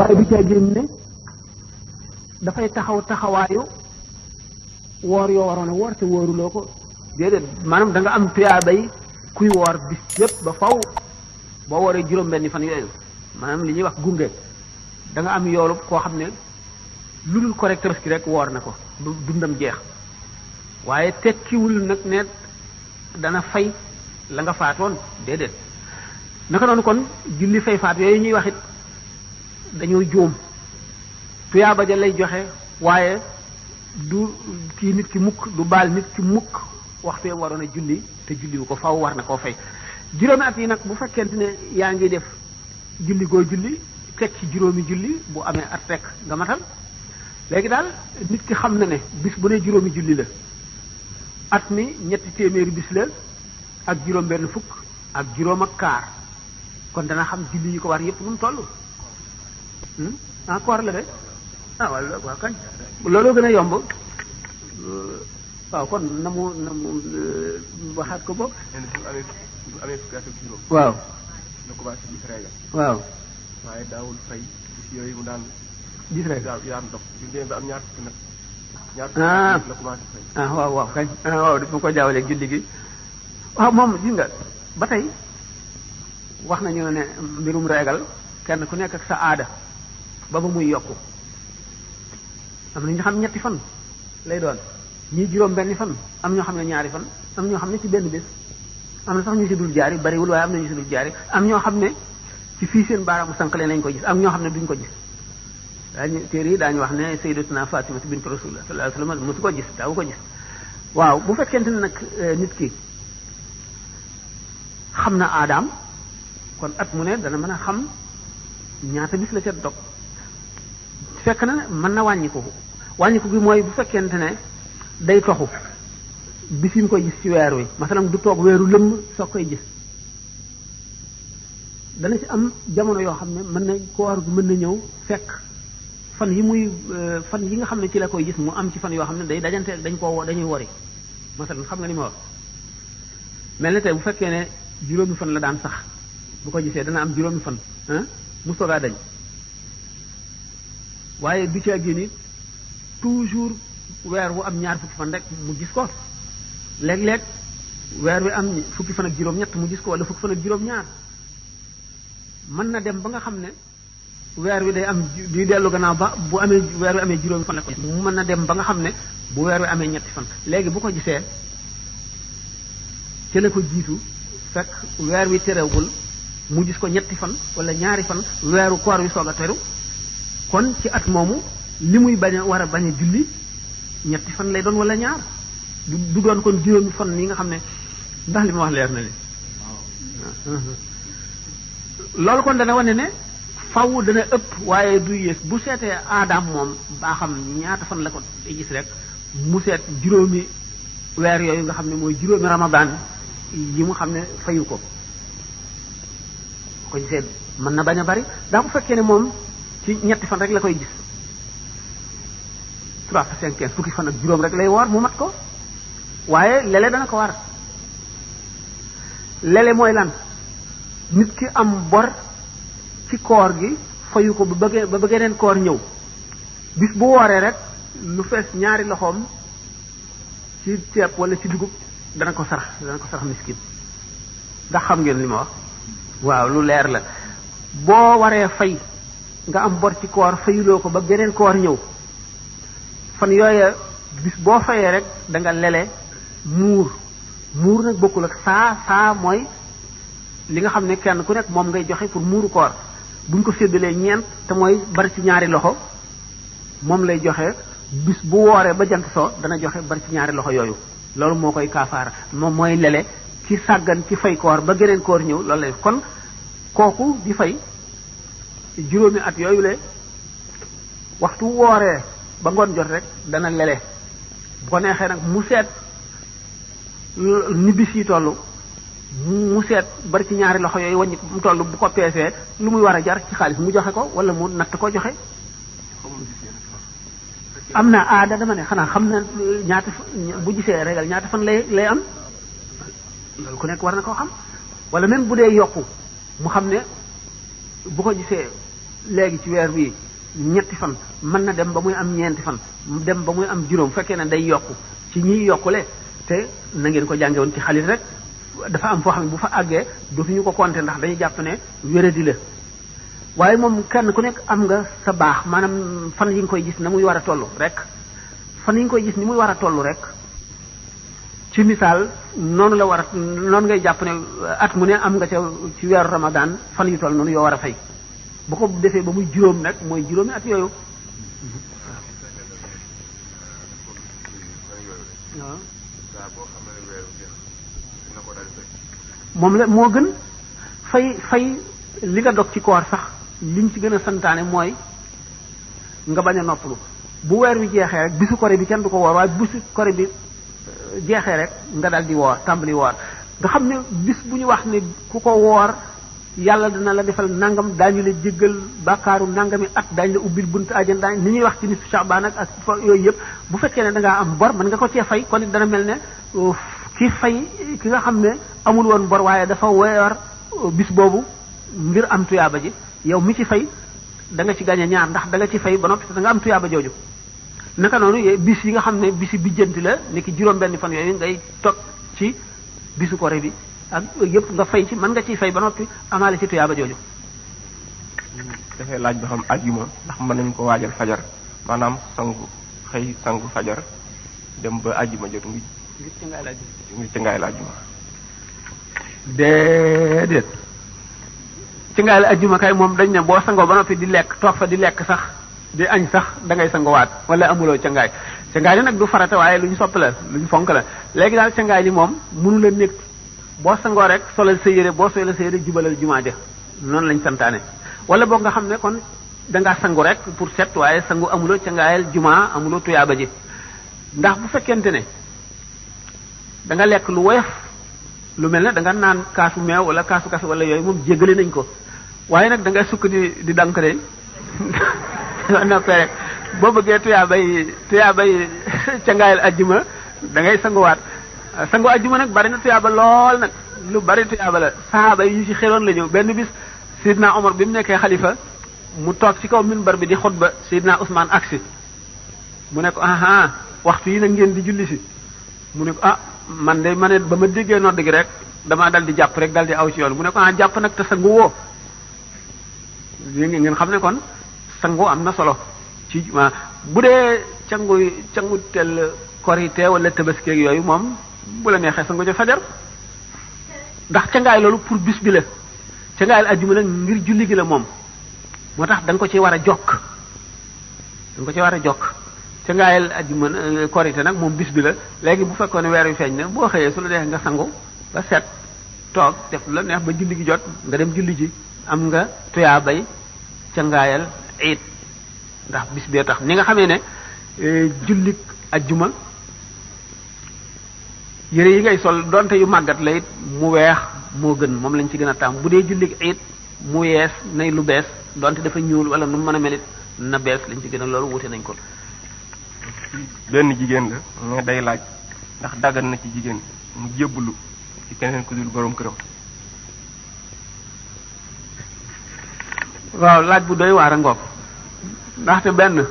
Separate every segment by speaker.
Speaker 1: waaye du caa génn ne dafay taxaw taxawaayu woor yoo waroon a woor te wóoruloo ko déedéet maanaam da nga am tuyaabay kuy woor bis yëpp ba faw boo wooree juróom-benni fan yooyu maanaam li ñuy wax gunge da nga am yoolu koo xam ne lu dul correct Tabaski rek woor na ko dundam jeex waaye tekkiwul nag ne dana fay la nga faatoon déedéet naka noonu kon julli fay faat yooyu ñuy wax it dañoo juum tuyaaba ja lay joxe waaye du kii nit ki mukk du baal nit ki mukk waxtu waroon a julli te julli wu ko faw war na koo fay juróomi at yi nag bu fekkente ne yaa ngi def julli goo julli teg ci juróomi julli bu amee at rek nga matal léegi daal nit ki xam na ne bis bu ne juróomi julli la at mi ñetti téeméeri bis la ak juróom benn fukk ak juróom ak kaar kon dana xam julli yi ko war yépp nu mu toll ah koor la de ah waaw kañ looloo gën a yomb waaw kon na mu waxaat ko boog
Speaker 2: bu amee fukki at ak juróom
Speaker 1: waaw
Speaker 2: la commencé gis régal
Speaker 1: waaw
Speaker 2: waaye daawul fay bis yooyu mu daan
Speaker 1: gis régal
Speaker 2: daan dox bi demee ba am ñaar fukki nag ñaar fukki la commencé fay
Speaker 1: waaw waaw kañ waaw daf ma ko jaawaleeg julli gi waaw moom gis nga ba tey wax nañu ne mbirum régal kenn ku nekk ak sa aada ba muy yokku am na ñu xam ñetti fan lay doon ñii juróom benni fan am ñoo xam ne ñaari fan am ñoo xam ne ci benn bés am na sax ñu si dul jaari bariwul waaye am na ñu si dul jaari am ñoo xam ne ci fii seen baaraamu sànqale lañ ko gis am ñoo xam ne duñ ko gis daañu téere yi daañu wax ne sayyidatuna Fatima bint Rasulullah sallallahu alayhi wasallam mosu ko gis daawu ko gis waaw bu fekkente ne nag nit ki xam na aadaam kon at mu ne dana mën a xam ñaata bis la ca dog fekk na mën na wàññiku gi mooy bu fekkente ne day toxu bis yi mu koy gis ci weer wi masalan du toog weeru lëmm soo koy gis dana ci am jamono yoo xam ne mën na koor gi mën na ñëw fekk fan yi nga xam ne ci la koy gis mu am ci fan yoo xam ne day dajante dañuy wori masalan xam nga ni ma wax mel ne tey bu fekkee ne juróomi fan la daan sax bu ko gisee dana am juróomi fan mu soogaa dañ waaye du ci ak ni toujours weer wu am ñaar fukki fan rek mu gis ko léeg-léeg weer wi am fukki fan ak juróom-ñett mu gis ko wala fukki fan ak juróom-ñaar mën na dem ba nga xam ne weer wi day am di dellu gannaaw ba bu amee weer wi amee juróomi fan la ko mu mën na dem ba nga xam ne bu weer wi amee ñetti fan léegi bu ko gisee ci la ko jiitu fekk weer wi terewul mu gis ko ñetti fan wala ñaari fan weeru koor wi soog a teru kon ci at moomu li muy bañ a war a bañ a julli ñetti fan lay doon wala ñaar du doon kon juróomi fan yi nga xam ne ndax li ma wax leer na li loolu kon dana wane ne faw dana ëpp waaye du yées bu seetee aadaam moom baa xam ñaata fan la ko gis rek mu seet juróomi weer yooyu nga xam ne mooy juróomi ramadan yi mu xam ne fayu ko ko gisee mën na bañ a bari daa bu fekkee ne moom ci ñetti fan rek la koy gis 3 5 15 fukki fan ak juróom rek lay woor mu mat ko waaye lele dana ko war lele mooy lan nit ki am bor ci koor gi fayu ko ba bëggee koor ñëw bis bu wooree rek lu fees ñaari loxoom ci ceeb wala ci dugub dana ko sarax miskin ndax xam ngeen li ma wax waaw lu leer la boo waree fay nga am bor ci koor fayuloo ko ba geneen koor ñëw fan yooya bis boo fayee rek da nga lele muur nag bokkul ak saa mooy li nga xam ne kenn ku nekk moom ngay joxe pour muuru koor buñ ko séddalee ñeent te mooy bari ci ñaari loxo moom lay joxe bis bu wooree ba jant soo dana joxe bari ci ñaari loxo yooyu loolu moo koy kaafaara moom mooy lele ci sàggan ci fay koor ba geneen koor ñëw loolu lay kon kooku di fay juróomi at yooyu le waxtu wooree ba ngoon jot rek dana lele bu ko neexee nag mu seet ni bis yi toll mu seet bari ci ñaari loxo yooyu wàññi mu toll bu ko peesee lu muy war a jar ci xaalis mu joxe ko wala mu natt ko joxe am na aada dama ne xanaa xam na ñaata bu gisee régal ñaata fan lay am loolu ku nekk war na koo xam wala même bu dee yokku mu xam ne bu ko gisee léegi ci weer bi ñetti fan mën na dem ba muy am ñeenti fan dem ba muy am juróom fekkee ne day yokku ci ñiy yokkule te na ngeen ko jànge woon ci xalit rek dafa am foo xam ne bu fa àggee dootuñu ko compter ndax dañuy jàpp ne wéradi la waaye moom kenn ku nekk am nga sa baax maanaam fan yi nga koy gis na muy war a toll rek fan yi nga koy gis ni muy war a toll rek ci misaal noonu la war a noonu ngay jàpp ne at mu ne am nga ca ci weeru Ramadan fan yu toll noonu yoo war a fay bu ko defee ba muy juróom nag mooy juróomi at yooyu moom la moo gën fay li nga dog ci koor sax liñ ci gën a santaane mooy nga bañ a noppalu bu weer wi jeexee rek bisu kore bi kenn du ko woor waaye bisu kore bi jeexee rek nga dal di woor tàmbali woor nga xam ne bis bu ñu wax ne ku ko woor yàlla dina la defal nangam daañu la jéggal bàkkaaru nangami at daañu la ubbil buntu àjjana daañu ni ñuy wax ci nisfu Sha'ban ak yooyu yëpp bu fekkee ne da ngaa am bor mën nga ko cee fay kon it dana mel ne ki nga xam ne amul woon bor waaye dafa weer bis boobu ngir am tuyaaba ji yow mi ci fay da nga ci gañe ñaar ndax da nga ci fay ba noppi da nga am tuyaaba jooju naka noonu bis yi nga xam ne bisi bijjanti la ni ki juróom-benn fan yooyu ngay toog ci bisu kore bi ak yëpp nga fay ci mën nga ciy fay ba noppi amaale ci tuyaaba jooju.
Speaker 2: dafay laaj ba xam ajjuma ndax mën nañu ko waajal fajar maanaam sangu fajar dem ba ajjuma jot ngir ci ngaay la ajjuma.
Speaker 1: déedéet ci ngaay la ajjuma kay moom dañ ne boo sangoo ba noppi di lekk toog fa di lekk sax di añ sax da ngay sangowaat wala amuloo ca ngaay li nag du farata waaye lu ñu sopp la lu ñu fonk la léegi daal ca ngaay li moom mënu la nekk boo sangoo rek solal sa yére boo solal sa yére jubalal jumaa ja noonu lañ santaane wala boog nga xam ne kon dangaa sangu rek pour set waaye sangu amuloo ca ngaayal jumaa amuloo tuyaaba ji ndax bu fekkente ne da nga lekk lu woyof lu mel ne da nga naan kaasu meew wala kaasu kafe wala yooyu moom jéggale nañ ko waaye nag da ngay sukk di dank de noppee rek boo bëggee tuyaabay ca ngaayal ajjuma da ngay sanguwaat sangu ajjuma nag bari na tuyaaba lool nag lu bari tuyaaba la sahaaba yi ñu ci xeroon la ñëw benn bis Seydina Omar bi mu nekkee xalifa mu toog ci kaw minbar bi di xutba Seydina Ousmane aksi mu ne ko aha waxtu yi nag ngeen di julli si mu ne ko man de ma ne ba ma déggee nodd gi rek damaa dal di jàpp rek dal di aw ci yoon mu ne ko jàpp nag te sangu woo ngeen xam ne kon sangu am na solo ci bu dee cangu tel korite wala tabaski ak yooyu moom bu la neexee sangu ca fajar ndax cangaay loolu pour bis bi la cangaayal ajjuma nag ngir julli gi la moom moo tax da nga ko ci war a jokk cangaayal ajjuma korite nag moom bis bi la léegi bu fekkoon ne weer wi feeñ na boo xëyee su la neexee nga sangu ba set toog def lu la neex ba julli gi jot nga dem julli ji am nga tuyaa bay cangaayal iid ndax bis bee tax ni nga xamee ne jullik ajjuma yére yi ngay sol donte yu màggat la it mu weex moo gën moom lañ ci gën a tàmm bu dee jullik iid mu yees nay lu bees donte dafa ñuul wala nu mu mën a melit na bees lañ ci gën a loolu wute nañ ko.
Speaker 2: benn jigéen la mais day laaj ndax daggan na ci jigéen mu jébbalu ci keneen ku dul borom këram.
Speaker 1: waaw laaj bu doy waar a ngoog ndaxte benn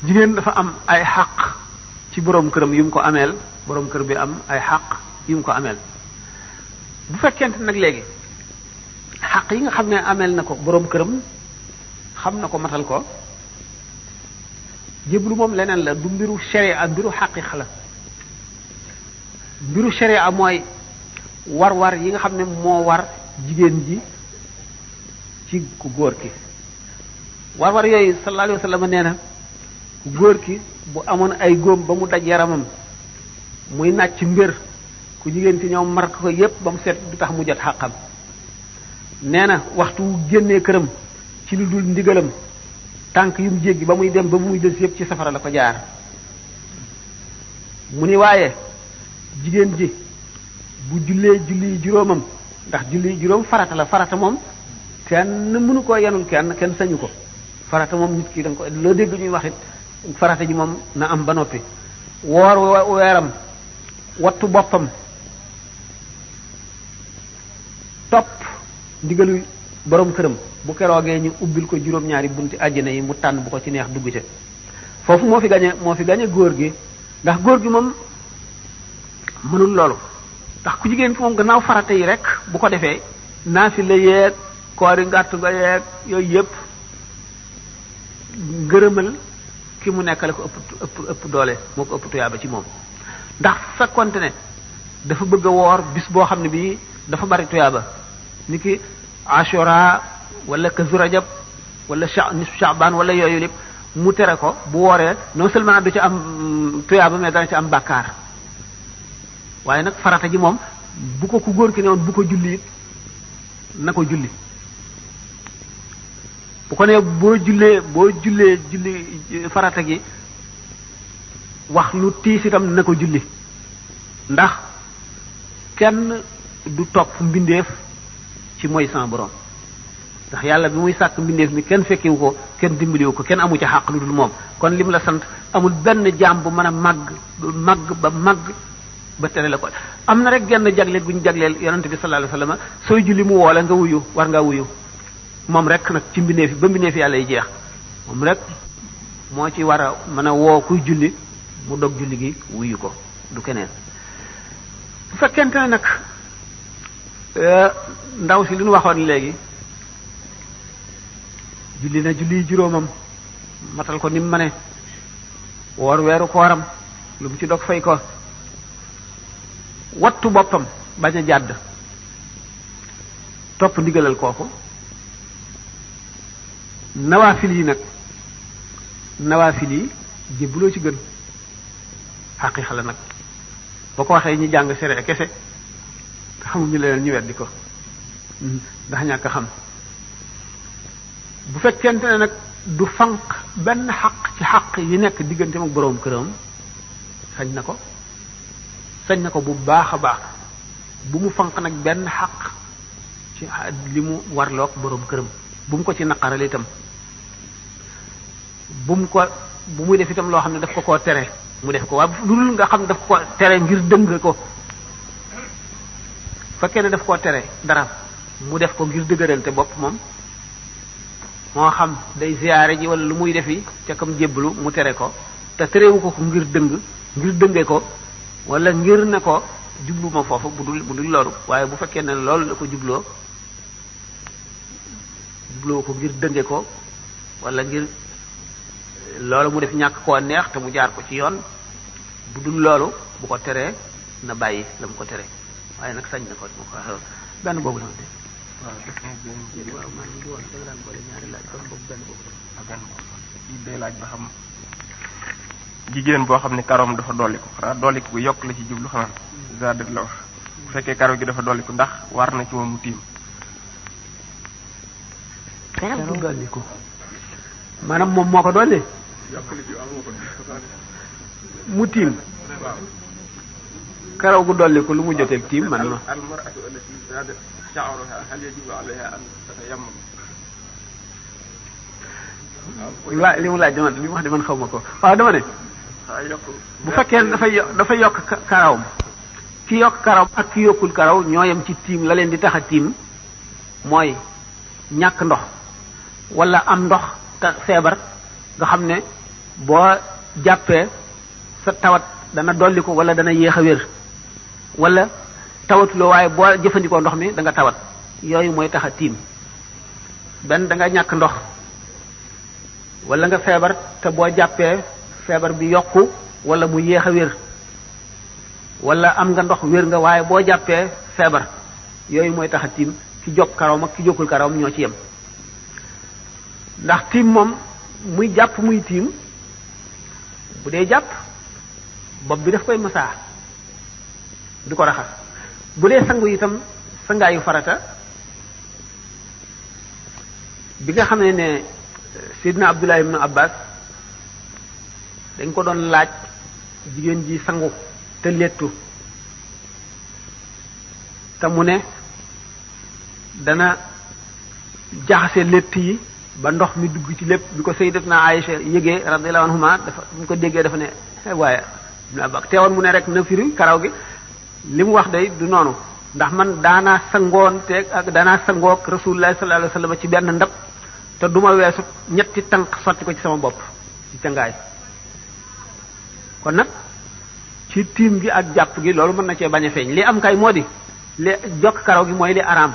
Speaker 1: jigéen dafa am ay xaq ci borom këram yu mu ko ameel borom kër bi am ay xaq yu mu ko ameel bu fekkente nag léegi xaq yi nga xam ne ameel na ko borom këram xam na ko matal ko jébbalu moom leneen la du mbiru sharia mbiru xaqiqa la mbiru sharia mooy war-war yi nga xam ne moo war jigéen ji ci ku góor ki war-war yooyu sallallahu alayhi wa sallam nee na ku góor ki bu amoon ay góom ba mu daj yaramam muy nàcc mbir ku jigéen ki ñoom mark ko yépp ba mu set du tax mu jot xàqam nee na waxtu wu génnee këram ci lu dul ndigalam tànk yu mu jéggi ba muy dem ba muy des yépp ci safara la ko jaar mu ni waaye jigéen ji bu jullee julli juróomam ndax julli juróom farata la farata moom kenn mënu koo yenul kenn sañu ko farata moom nit ki da nga ko loo dégg ñuy wax it farata ji moom na am ba noppi woor weeram wattu boppam topp ndigalu borom këram bu keroogee ñu ubbil ko juróom-ñaari bunti àjjana yi mu tànn bu ko ci neex dugg ca foofu moo fi gañe góor gi ndax góor gi moom mënul loolu ndax ku jigéen ki moom gannaaw farata yi rek bu ko defee naafila yeeg koori ngàtt nga yeeg yooyu yëpp ngërëmal ki mu nekkale ko ëpp doole moo ko ëpp tuyaaba ci moom ndax fekkonte ne dafa bëgg a woor bis boo xam ne bii dafa bari tuyaaba ni ki ashura wala kazu rajab wala nisfu sha'ban wala yooyu lépp mu tere ko bu wooree non seulement du ci am tuyaaba mais dana ci am bàkkaar waaye nag farata ji moom bu ko ku góor ki ne woon bu ko julli it na ko julli bu ko nee boo jullee julli farata gi wax lu tiis itam na ko julli ndax kenn du topp mbindeef ci mooy sans borom ndax yàlla bi muy sàkk mbindeef mi kenn fekkiwu ko kenn dimbaliwu ko kenn amu ci xàq lu dul moom kon lim la sant amul benn jaam bu mën a màgg ba tere la ko am na rek genn jagleel gu ñu jagleel yonente bi sallallahu alayhi wasallam sooy julli mu woole nga wuyu war ngaa wuyu moom rek nag ci mbindeef yi ba mbindeef yàlla yi jeex moom rek moo ci war a mën a woo kuy julli mu dog julli gi wuyu ko du keneen bu fekkente ne nag ndaw si li ñu waxoon léegi julli na julli juróomam matal ko ni mu mane woor weeru kooram lu mu ci dog fay ko wattu boppam bañ a jàdd topp ndigalal kooku nawaafil yi nag nawaafil yi jébbuloo ci gën xaqiiqa la nag boo ko waxee ñu jàng sere kese te xamuñu leneen ñu weddi ko ndax ñàkk a xam bu fekkente ne nag du fanq benn xaq ci xaq yi nekk diggante ak boroom këram sañ na ko bu baax a baax bu mu fanq nag benn xaq ci li mu warloog boroom këram bu mu ko ci naqaral itam bu muy def itam loo xam ne daf ko koo tere mu def ko waaye lu dul nga xam ne daf ko tere ngir dëng ko fekkee ne daf koo tere dara mu def ko ngir dëgëral te bopp moom moo xam day ziyaare ji wala lu muy defi ca kam jébbalu mu tere ko te terewu ko ngir dënge ko wala ngir ne ko jubluma foofu bu dul loolu waaye bu fekkee ne loolu la ko jubloo ko ngir dënge ko wala ngir loolu mu def ñàkk koo neex te mu jaar ko ci yoon bu dul loolu bu ko teree na bàyyi la mu ko tere waaye nag sañ na ko mu ko waxee benn boobu la ma def waaw maa ngi woon danga daan boole ñaari laaj kon boobu benn boobu
Speaker 2: day laaj ba xam jigéen boo xam ne karoom dafa dolliku xanaa dolliku yokk la ci jublu xanaa zadet la wax bu fekkee karo gi dafa dolliku ndax war na ci moom mu tiim
Speaker 1: karo dolliku maanaam moom moo ko dolli mu tiim karaw gu dolliku lu mu joteeg tiim man ma li mu laaj dama li mu wax de man xaw ma ko waaw dama ne bu fekkee dafa yokk karawam ki yokk karaw ak ki yokkul karaw ñoo yem ci tiim la leen di tax a tiim mooy ñàkk ndox wala am ndox te feebar nga xam ne boo jàppee sa tawat dana dolli ko wala dana yéex a wér wala tawatuloo waaye boo jëfandikoo ndox mi da nga tawat yooyu mooy tax a tiim benn da nga ñàkk ndox wala nga feebar te boo jàppee feebar bi yokku wala mu yéex a wér wala am nga ndox wér nga waaye boo jàppee feebar yooyu mooy tax a tiim ki jokk karawam ak ki jokkul karawam ñoo ci yem ndax tiim moom muy jàpp muy tiim bu dee jàpp bopp bi daf koy masaa du ko raxas bu dee sangu itam sangaayu farata bi nga xam ne Seydina Abdullah ibn Abbas dañ ko doon laaj jigéen ji sangu te lettu te mu ne dana jaxase lett yi ba ndox mi dugg ci lépp bi ko Sayyidatuna Aïcha yëgee radiyallahu anhuma dafa bu ko déggee dafa ne waaye ibn Abbas teewoon mu ne rek na firi karaw gi li mu wax day du noonu ndax man daanaa sangoon te ak daanaa sangook rasulullah sallallahu alayhi wasallam ci benn ndab te duma weesu ñetti tànk sotti ko ci sama bopp ci cangaay kon nag ci tiim gi ak jàpp gi loolu mën na cee bañ a feeñ li am kay moo di li jokk karaw gi mooy li araam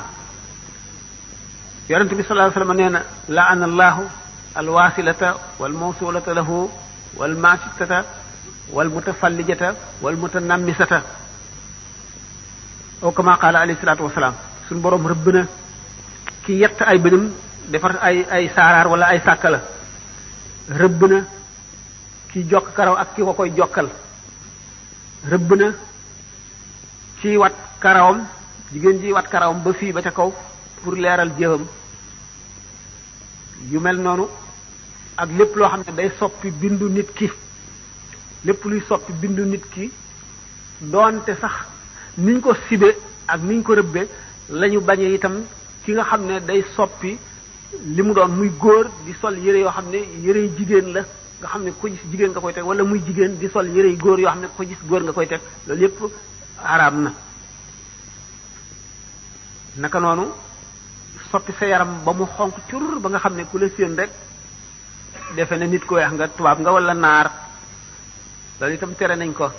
Speaker 1: yonent bi sallallahu alayhi wasallam nee na la'ana allahu alwasilata wal mawsulata lahu wal masitata wal mutafallijata wal mutanammisata aw kama qala alayhi salatu wasalaam suñu borom rëbb na ki yett ay bënam defar ay saaraar wala ay sàkkala rëbb na ki jokk karaw ak ki ko koy jokkal rëbb na ci wat karawam jigéen ji wat karawam ba fii ba ca kaw pour leeral jëwam yu mel noonu ak lépp loo xam ne day soppi bindu nit ki lépp luy soppi bindu nit ki doonte sax niñ ko sibe ak niñ ko rëbbe lañu bañe itam ki nga xam ne day soppi li mu doon muy góor di sol yére yoo xam ne yére jigéen la nga xam ne ko gis jigéen nga koy teg wala muy jigéen di sol yére góor yoo xam ne ko gis góor nga koy teg loolu yépp araam na naka noonu soppi sa yaram ba mu xonq cur ba nga xam ne ku la séen rek defe ne nit ko weex nga tubaab nga wala naar loolu itam tere nañ ko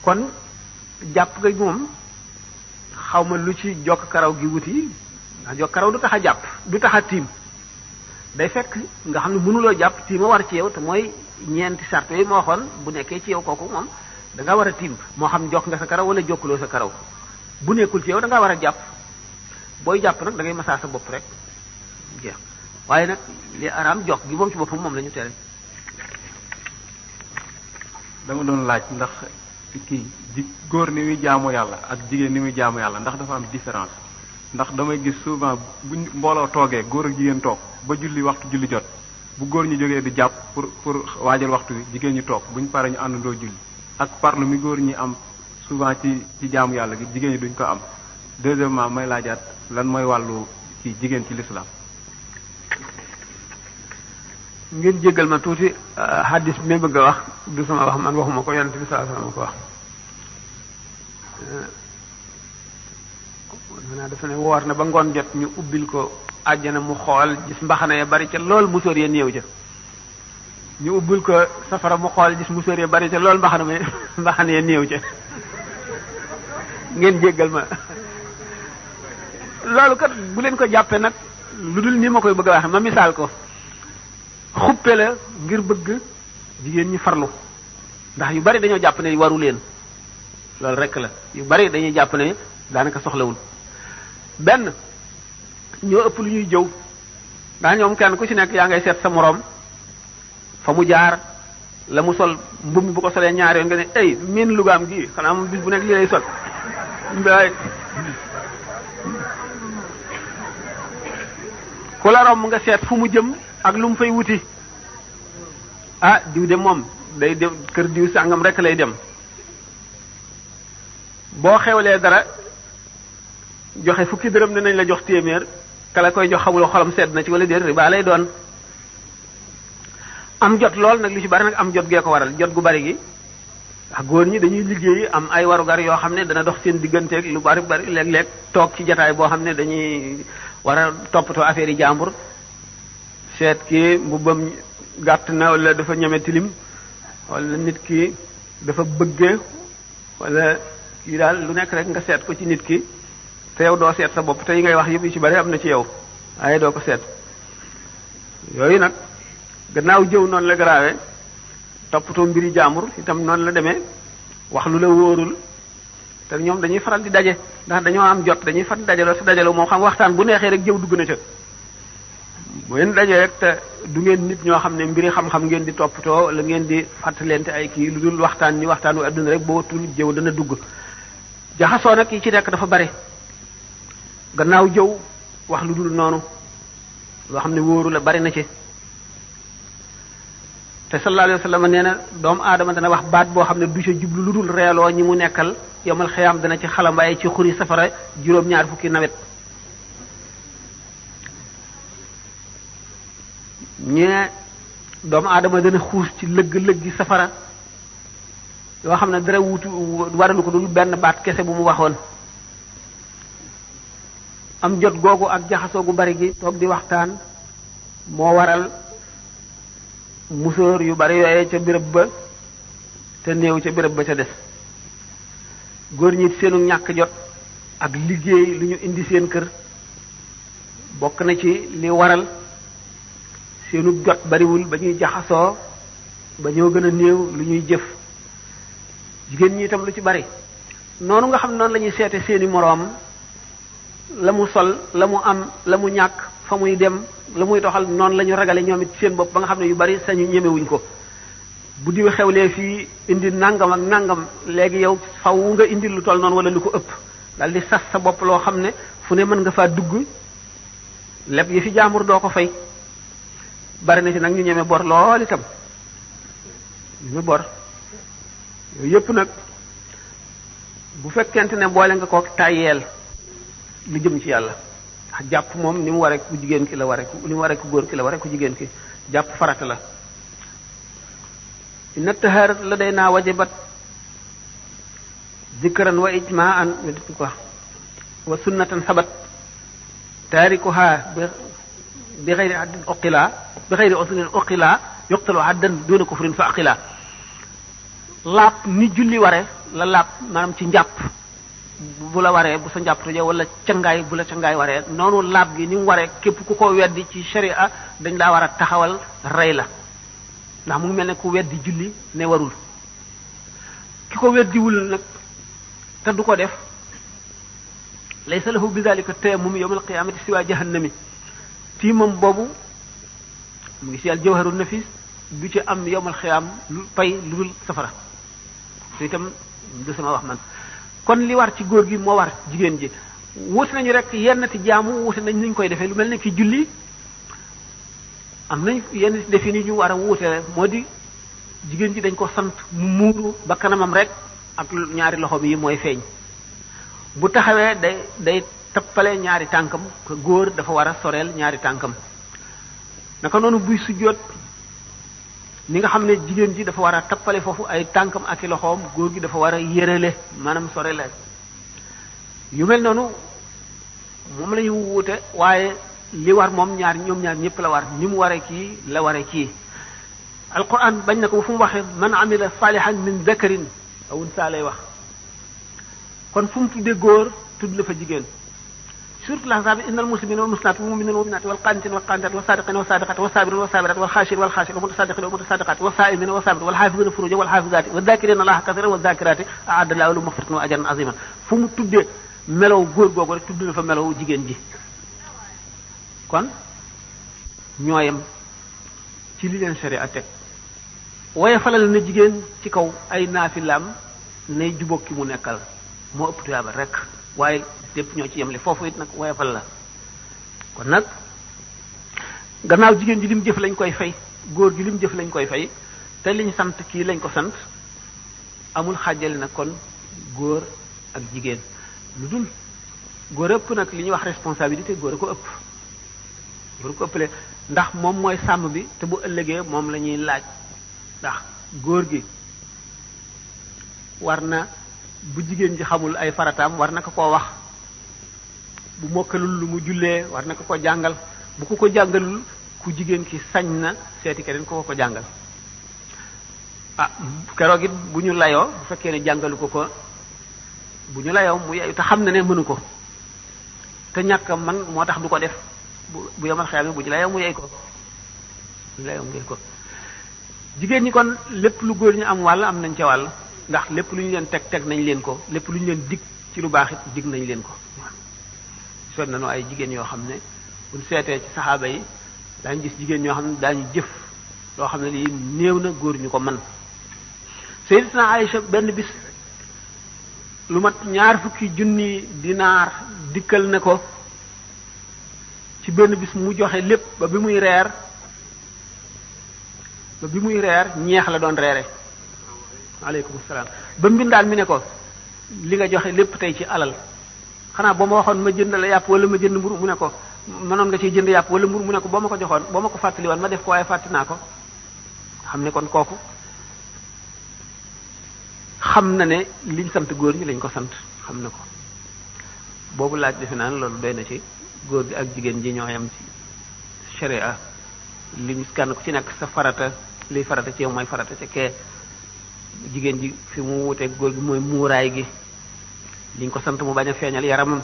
Speaker 1: kon jàpp nga moom xaw ma lu ci jokk karaw gi wuti ndax jokk karaw du tax a jàpp du tax a tiim day fekk nga xam ne mënuloo jàpp tiima war ci yow te mooy ñeenti sart yooyu moo waxoon bu nekkee ci yow kooku moom da nga war a tiim moo xam jokk nga sa karaw wala jokkuloo sa karaw bu nekkul ci yow da nga war a jàpp booy jàpp nag da ngay masaa sa bopp rek jeex waaye nag li araam jokk gi moom ci boppam moom la ñu tere.
Speaker 3: dama doon laaj ndax kii góor ni muy jaamu yàlla ak jigéen ni muy jaamu yàlla ndax dafa am différence ndax damay gis souvent buñ mbooloo toogee góor ak jigéen toog ba julli waxtu julli jot bu góor ñu jógee di jàpp pour waajal waxtu wi jigéen ñi toog buñ paree ñu àndandoo julli ak parlu mi góor ñi am souvent ci jaamu yàlla gi jigéen ñi duñ ko am. deuxièmement may laajaat lan mooy wàllu ci jigéen ci l'islam.
Speaker 1: ngeen jéggal ma tuuti hadis bi may bëgg a wax du sama wax man waxuma ko yonent bi sallallahu alayhi wasallam ko wax maanaam dafa ne woor na ba ngoon jot ñu ubbil ko àjjana mu xool gis mbaxana ya bari ca lool musóor ya néew ca ñu ubbil ko safara mu xool gis musóor ya bari ca lool mbaxana ya néew ca ngeen jéggal ma loolu kat bu leen ko jàppee nag lu dul ni ma koy bëgg a waxe ma misaal ko xuppe la ngir bëgg jigéen ñi farlu ndax yu bari dañoo jàpp ne waru leen loolu rek la yu bari dañuy jàpp ne daanaka soxlawul benn ñoo ëpp lu ñuy jëw ndax ñoom kenn ku ci nekk yaa ngay seet sa moroom fa mu jaar la mu sol mbubb mi bu ko solee ñaari yoon nga ne ay miin lugaam gi xanaa moom bis bu nekk lii lay sol mbaay ku la romb nga seet fu mu jëm ak lu mu fay wuti ah diw de moom day dem kër diw sàngam rek lay dem boo xewlee dara joxe fukki dërëm ne nañ la jox téeméer kala koy jox xamuloo xolam sedd na ci wala déet riba lay doon am jot lool nag lu ci bari nag am jot gee ko waral jot gu bari gi ndax góor ñi dañuy liggéey am ay warugar yoo xam ne dana dox seen digganteeg lu bari léeg-léeg toog ci jataay boo xam ne dañuy war a toppatoo affaire yi jàmbur seet ki mbubbam gàtt na wala dafa ñeme tilim wala nit ki dafa bëgge wala kii daal lu nekk rek nga seet ko ci nit ki te yow doo seet sa bopp te yi ngay wax yëpp yu ci bari am na ci yow waaye doo ko seet yooyu nag gannaaw jëw noonu la garaawe toppatoo mbiri jàmbur itam noonu la demee wax lu la wóorul te ñoom dañuy faral di daje ndax dañoo am jot dañuy faral di dajaloo si dajaloo moom xam waxtaan bu neexee rek jëw dugg na ca bu ngeen dajee rek te du ngeen nit ñoo xam ne mbiri xam-xam ngeen di toppatoo wala ngeen di fàttalente ay kii lu dul waxtaan ni waxtaanu adduna rek boo tul jëw dana dugg jaxasoo nag yi ci nekk dafa bare gannaaw jëw wax lu dul noonu loo xam ne wóoru la bari na ci te sallallahu alayhi wa sallam nee na doomu aadama dana wax baat boo xam ne du ca jublu lu dul reeloo ñi mu nekkal yomal xiyaam dana ci xalambaay ci xuri safara juróom-ñaar fukki nawet ñee doomu aadama dana xuus ci lëgg-lëggi safara yoo xam ne dara wutu waralu ko dul benn baat kese bu mu waxoon. am jot googu ak jaxasoo gu bari gi toog di waxtaan moo waral musóor yu bari yooyee ca béréb ba te néew ca béréb ba ca des. góor ñi seenu ñàkk jot ak liggéey lu ñu indi seen kër bokk na ci li waral seenu jot bariwul ba ñuy jaxasoo ba ñoo gën a néew lu ñuy jëf. jigéen ñi itam lu ci bari noonu nga xam noonu la ñuy seete seeni moroom la mu sol la mu am la mu ñàkk fa muy dem la muy doxal noonu la ñu ragale ñoom it seen bopp ba nga xam ne yu bari sañu ñemewuñ ko. bu diw xewlee fii indi nangam ak nangam léegi yow faw nga indi lu toll noonu wala lu ko ëpp dal di sas sa bopp loo xam ne fu ne mën nga faa dugg lépp yi fi jaamur doo ko fay. bari na ci nag ñu ñeme bor lool itam ñeme bor yooyu yëpp nag bu fekkente ne boole nga ko tàyyeel lu jëm ci yàlla ndax jàpp moom ni mu waree ku jigéen ki la waree ni mu waree ku góor ki la waree ku jigéen ki jàpp farata la. inna taharat la day naa wajabat zikran wa ijmaan wa sunnatan sabat taarikuha bi xayri haddin uqila bi xayri usulin uqila yuqtalu haddan duna kufrin fa aqila. laab ni julli ware la laab maanaam ci njàpp bu la waree bu sa njàpp tojee wala cangaay bu la cangaay waree noonu laab gi ni mu waree képp ku ko weddi ci sharia dañ laa war a taxawal rey la ndax mu ngi mel ne ku weddi julli ne warul. ki ko weddiwul nag te du ko def laysa lahu bi dhalika tayammum yawm al-qiyamati siwa jahannami tiimam boobu mu ngi si al jawharun nafis du ci am yawm al-qiyam lu pay lu dul safara su itam du sama wax man. kon li war ci góor gi moo war jigéen ji wuute nañu rek yennati jaamu wuute nañ niñ koy defee lu mel ne ki julli am nañ yenn defi ni ñu war a wuute moo di jigéen ji dañ ko sant mu muuru ba kanamam rek ak ñaari loxo yi mooy feeñ. bu taxawee day tappale ñaari tànkam ko góor dafa war a soreel ñaari tànkam. naka noonu buy sujjóot ni nga xam ne jigéen ji dafa war a tappale foofu ay tànkam ak i loxoom góor gi dafa war a yërale maanaam sorele yu mel noonu moom la ñu wuute waaye li war moom ñoom ñaar ñëpp la war ni mu waree kii la waree kii. alquran bañ na ko fu mu waxee man amila salihan min zakarin aw unsa lay wax kon fu mu tuddee góor tudd la fa jigéen. surtout l'ahzab innal muslimina wal muslimat wal mu'minina wal mu'minat wal qanitina wal qanitat was sadiqina was sadiqat was sabirina was sabirat wal khashirina wal khashirat wal mutasaddiqina wal mutasaddiqat was sa'imina was sabirat wal hafizina furujahum wal hafizati wal dhakirina allaha kathiran wal dhakirati a'adda lahu lahum maghfiratan wa ajran aziman. fu mu tuddee melow góor googu rek tudd na fa melow jigéen ji. kon ñooyam ci li leen sharia teg waaye falal na jigéen ci kaw ay naafilaam nay jubóog ki mu nekkal moo ëpp tuyaaba rek waaye lépp ñoo ci yemle foofu it nag woyofal la. kon nag gannaaw jigéen ji lim jëf lañ koy fay góor gi lim jëf lañ koy fay te liñ sant kii lañ ko sant amul xàjjale nag kon góor ak jigéen lu dul góor ëpp nag li ñuy wax responsabilité góor a ko ëpp. góor ko ëppale ndax moom mooy sàmm bi te bu ëllëgee moom la ñuy laaj ndax góor gi war na bu jigéen ji xamul ay farataam war na ko koo wax bu mokkalul lu mu jullee war na ko jàngal bu ko jàngalul ku jigéen ki sañ na seeti keneen ko jàngal. keroog it bu ñu layoo bu fekkee ne jàngalu ko bu ñu layoo mu yeyu te xam na ne mënu ko te ñàkk man moo tax du ko def bu yomal xeame bu ñu layoo mu yey ko jigéen ñi kon lépp lu góor ñu am wàll am nañ ca wàll ndax lépp lu ñu leen teg nañ leen ko lépp lu ñu leen dig ci lu baax it dig nañ leen ko. soon nañu ay jigéen yoo xam ne buñ seetee ci saxaaba yi daañu gis jigéen ñoo xam ne daañu jëf loo xam ne lii néew na góor ñu ko mën. Sayyidatuna Aïcha benn bis lu mat 20 junni dinaar dikkal na ko ci benn bis mu joxe lépp ba bi muy reer ñeex la doon reere. aleykum salaam ba mbindaan mi ne ko li nga joxe lépp tey ci alal xanaa boo ma waxoon ma jënd la yàpp wala ma jënd mburu mu ne ko mënoon nga ciy jënd yàpp wala mburu mu ne ko boo ma ko joxoon boo ma ko fàttali woon ma def ko waaye fàtti naa ko xam ne kon kooku xam na ne liñ sant góor ñi lañ ko sant xam na ko. boobu laaj defe naa loolu doy na ci góor gi ak jigéen ji ñoo yam ci sharia li ñu kenn ku ci nekk sa farata liy farata ci yow mooy farata ca kee. jigéen ji fi mu wuteeg góor gi mooy muuraay gi liñ ko sant mu bañ a feeñal yaramam.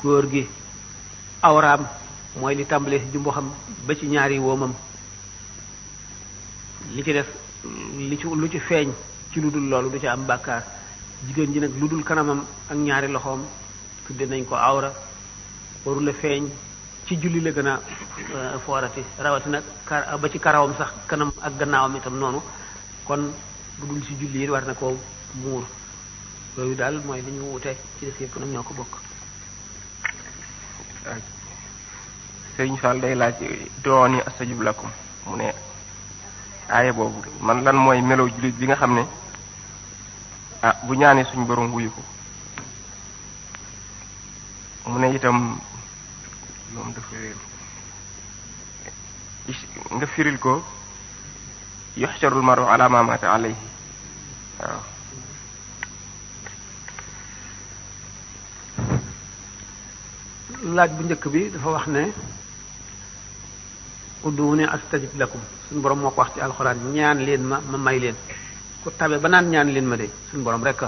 Speaker 1: góor gi awraam mooy li tàmbalee ci jumbo xam ba ci ñaari woomam li ci def lu ci feeñ ci lu dul loolu du ci am bàkkaar. jigéen ji nag lu dul kanamam ak ñaari loxoom tudde nañ ko awra waru la feeñ ci julli la gën a foorati rawati nag ba ci karawam sax kanam ak gannaawam itam noonu kon bu dul ci julli yi war na koo muur yooyu daal mooy li ñu wute ci def yëpp nag ñoo ko bokk.
Speaker 2: Sëriñ Fall day laaj dooni astajib lakum mu ne aaya boobu man lan mooy melo jullit bi nga xam ne bu ñaanee suñu borom wuyu ko mu ne itam moom dafa réer nga firil ko yuhsharul maru ala ma mata alayhi waaw.
Speaker 1: laaj bu njëkk bi dafa wax ne ud'uuni astajib lakum suñu borom moo ko wax ci alxuraan ñaan leen ma may leen ku tabe ba naan ñaan leen ma de suñu borom rek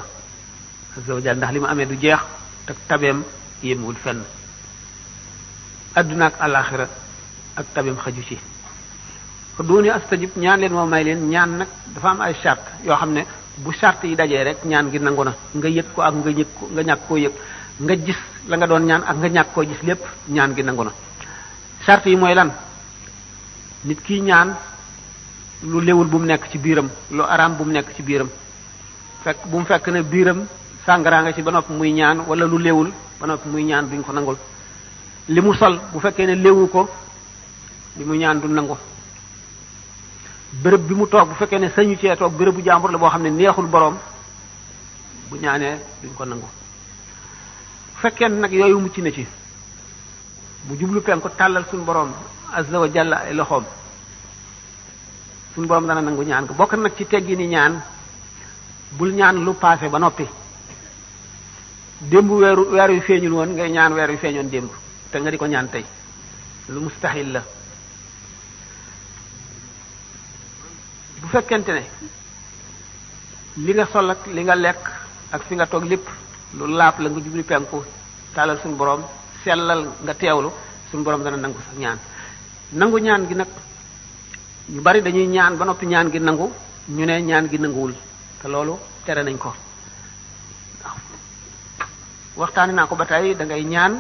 Speaker 1: azza wa jalla ndax li ma amee du jeex te tabeem yéemwul fenn adduna ak alaxira ak tabeem xaju ci. ud'uuni astajib ñaan leen ma may leen ñaan nag dafa am ay charte yoo xam ne bu charte yi dajee rek ñaan gi nangu na nga yëg ko ak nga yëg ko nga ñàkk koo yëg nga gis la nga doon ñaan ak nga ñàkk koo gis lépp ñaan gi nangu na. charte yi mooy lan nit ki ñaan lu léwul bu mu nekk ci biiram lu araam bu mu nekk ci biiram bu mu fekk ne biiram sàngara nga ci ba noppi muy ñaan wala lu léwul ba noppi muy ñaan duñ ko nangul. li mu sol bu fekkee ne léwu ko li mu ñaan du nangu. béréb bi mu toog bu fekkee ne sañu cee toog béréb bu jàmbur la boo xam ne neexul boroom bu ñaanee duñ ko nangu. bu fekkee nag yooyu mucc na ci bu jublu penku tàllal suñu boroom azza wa jalla ay loxoom suñu boroom dana nangu ñaan ko. bokk nag ci teggi ni ñaan bul ñaan lu paase ba noppi démb weer yu feeñul woon ngay ñaan weer yu feeñoon démb te nga di ko ñaan tey lu mustahil la. bu fekkente ne li nga sol ak li nga lekk ak fi nga toog lépp lu laap la nga jublu penku tàllal suñu boroom sellal nga teewlu suñu boroom dana nangu sa ñaan. nangu ñaan gi nag ñu bari dañuy ñaan ba noppi ñaan gi nangu ñu ne ñaan gi nanguwul te loolu tere nañ ko. waxtaani naa ko ba tey da ngay ñaan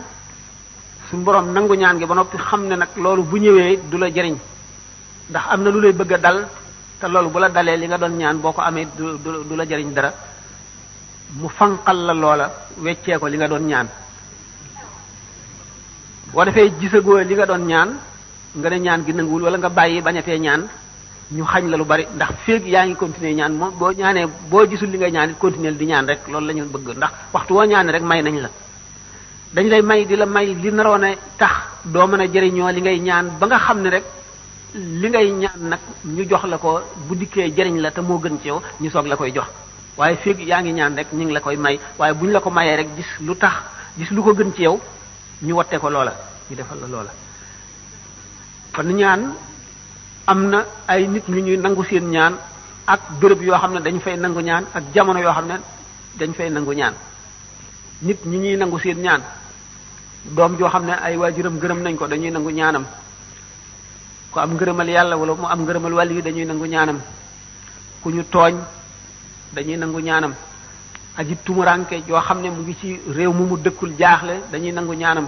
Speaker 1: suñu boroom nangu ñaan gi ba noppi xam ne nag loolu bu ñëwee du la jariñ ndax am na lu lay bëgg a dal te loolu bu la dalee li nga doon ñaan boo ko amee du la jariñ dara mu fanqal la loola weccee ko li nga doon ñaan. boo defee gisagoo li nga doon ñaan nga ne ñaan gi nanguwul wala nga bàyyi bañatee ñaan ñu xañ la lu bari ndax féeg yaa ngi continuer ñaan moom boo ñaanee boo gisul li ngay ñaan it continuer di ñaan rek loolu la ñu bëgg ndax waxtu woo ñaane rek may nañ la. dañ lay may di la may li naroon a tax doo mën a jëriñoo li ngay ñaan ba nga xam ne rek li ngay ñaan nag ñu jox la ko bu dikkee jëriñ la te moo gën ci yow ñu soog la koy jox waaye féeg yaa ngi ñaan rek ñu ngi la koy may waaye bu ñu la ko mayee rek gis lu tax gis lu ko gën ci yow ñu watte ko loola ñu defal la loola. kon ñaan am na ay nit ñu ñuy nangu seen ñaan ak béréb yoo xam ne dañ fay nangu ñaan ak jamono yoo xam ne dañ fay nangu ñaan. nit ñi ñuy nangu seen ñaan doom joo xam ne ay waajuram gërëm nañ ko dañuy nangu ñaanam ku am ngërëmal yàlla wala mu am ngërëmal wàll yi dañuy nangu ñaanam ku ñu tooñ dañuy nangu ñaanam aji tumuranke yoo xam ne mu ngi ci réew mu dëkkul jaaxle dañuy nangu ñaanam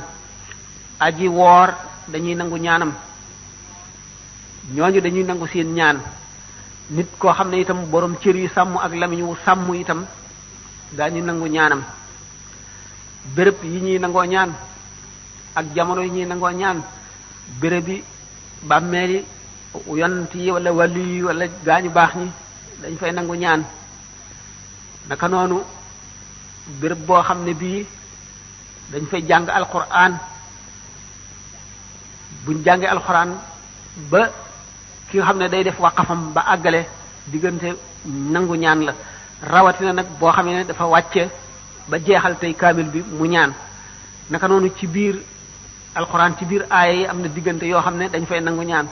Speaker 1: aji woor dañuy nangu ñaanam ñooñu dañuy nangu seen ñaan nit koo xam ne itam borom cër yi sàmm ak lamiñ wu sàmm itam daañu nangu ñaanam béréb yi ñuy nangoo ñaan ak jamono yi ñuy nangoo ñaan béréb yi bàmmeel yi yonent yi wala wàllu yi wala gaañu baax ñi dañ fay nangu ñaan naka noonu béréb boo xam ne bii dañ fay jàng alquran buñ jàngee alquran ba ki nga xam ne day def waqafam ba àggale diggante nangu ñaan la rawatina nag boo xamee ne dafa wàcce ba jeexal tey kaamil bi mu ñaan naka noonu ci biir alquran ci biir aaya yi am na diggante yoo xam ne dañ fay nangu ñaan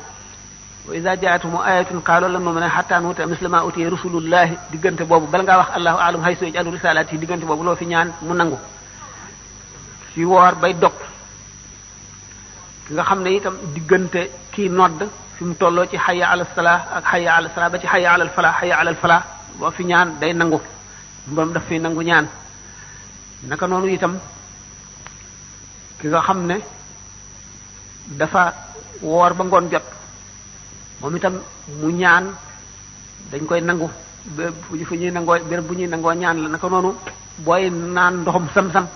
Speaker 1: wa iza ja'atuhum ayatun qalu lan nu'mina hatta nu'ta misla ma utiya rusulullahi diggante boobu bala ngaa wax allahu a'lam haysu yaj'alu risalati diggante boobu loo fi ñaan mu nangu ci woor bay dog nga xam ne itam diggante kii nodd fi mu tolloo ci hayya ala salah ak hayya ala salah ba ci hayya ala falah hayya ala falah boo fi ñaan day nangu mbam daf fi nangu ñaan naka noonu itam ki nga xam ne dafa woor ba ngoon jot moom itam mu ñaan dañ koy nangu fu ñuy nangoo béréb bu ñuy nangoo ñaan la naka noonu booy naan ndoxum sam-sam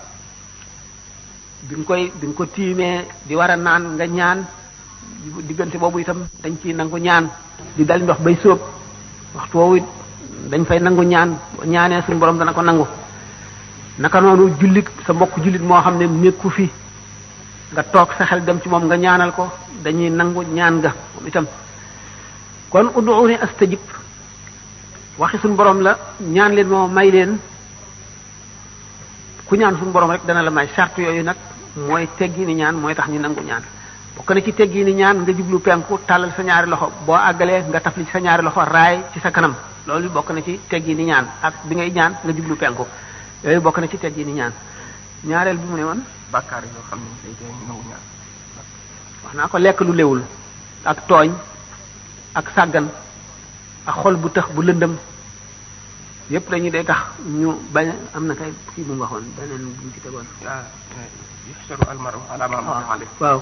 Speaker 1: bi nga ko tiimee di war a naan nga ñaan diggante boobu itam dañ ciy nangu ñaan di dal ndox bay sóob waxtu woowu dañ fay nangu ñaan ñaanee suñu borom dana ko nangu naka noonu jullit sa mbokk jullit moo xam ne nekku fi nga toog sa xel dem ci moom nga ñaanal ko dañuy nangu ñaan ga moom itam kon ud'uuni astajib waxi suñu borom la ñaan leen moo may leen ku ñaan suñu borom rek dana la may charte yooyu nag mooy teggi ni ñaan mooy tax ñu nangu ñaan bokk na ci teggi ni ñaan nga jublu penku tàllal sa ñaari loxo boo àggalee nga tafli ci sa ñaari loxo raay ci sa kanam loolu bokk na ci teggi ni ñaan ak bi ngay ñaan nga jublu penku yooyu bokk na ci teggi ni ñaan ñaareel bi mu ne woon
Speaker 2: bàkkaar yoo xam ne day tee nangu ñaan
Speaker 1: wax naa ko lekk lu léwul ak tooñ ak sàggan ak xol bu tax bu lëndëm yépp dañuy day tax ñu bañ am na kay kii mu waxoon beneen bu ci tegoon
Speaker 2: yuhsharu al-mar'u ala ma mata alayhi
Speaker 1: waaw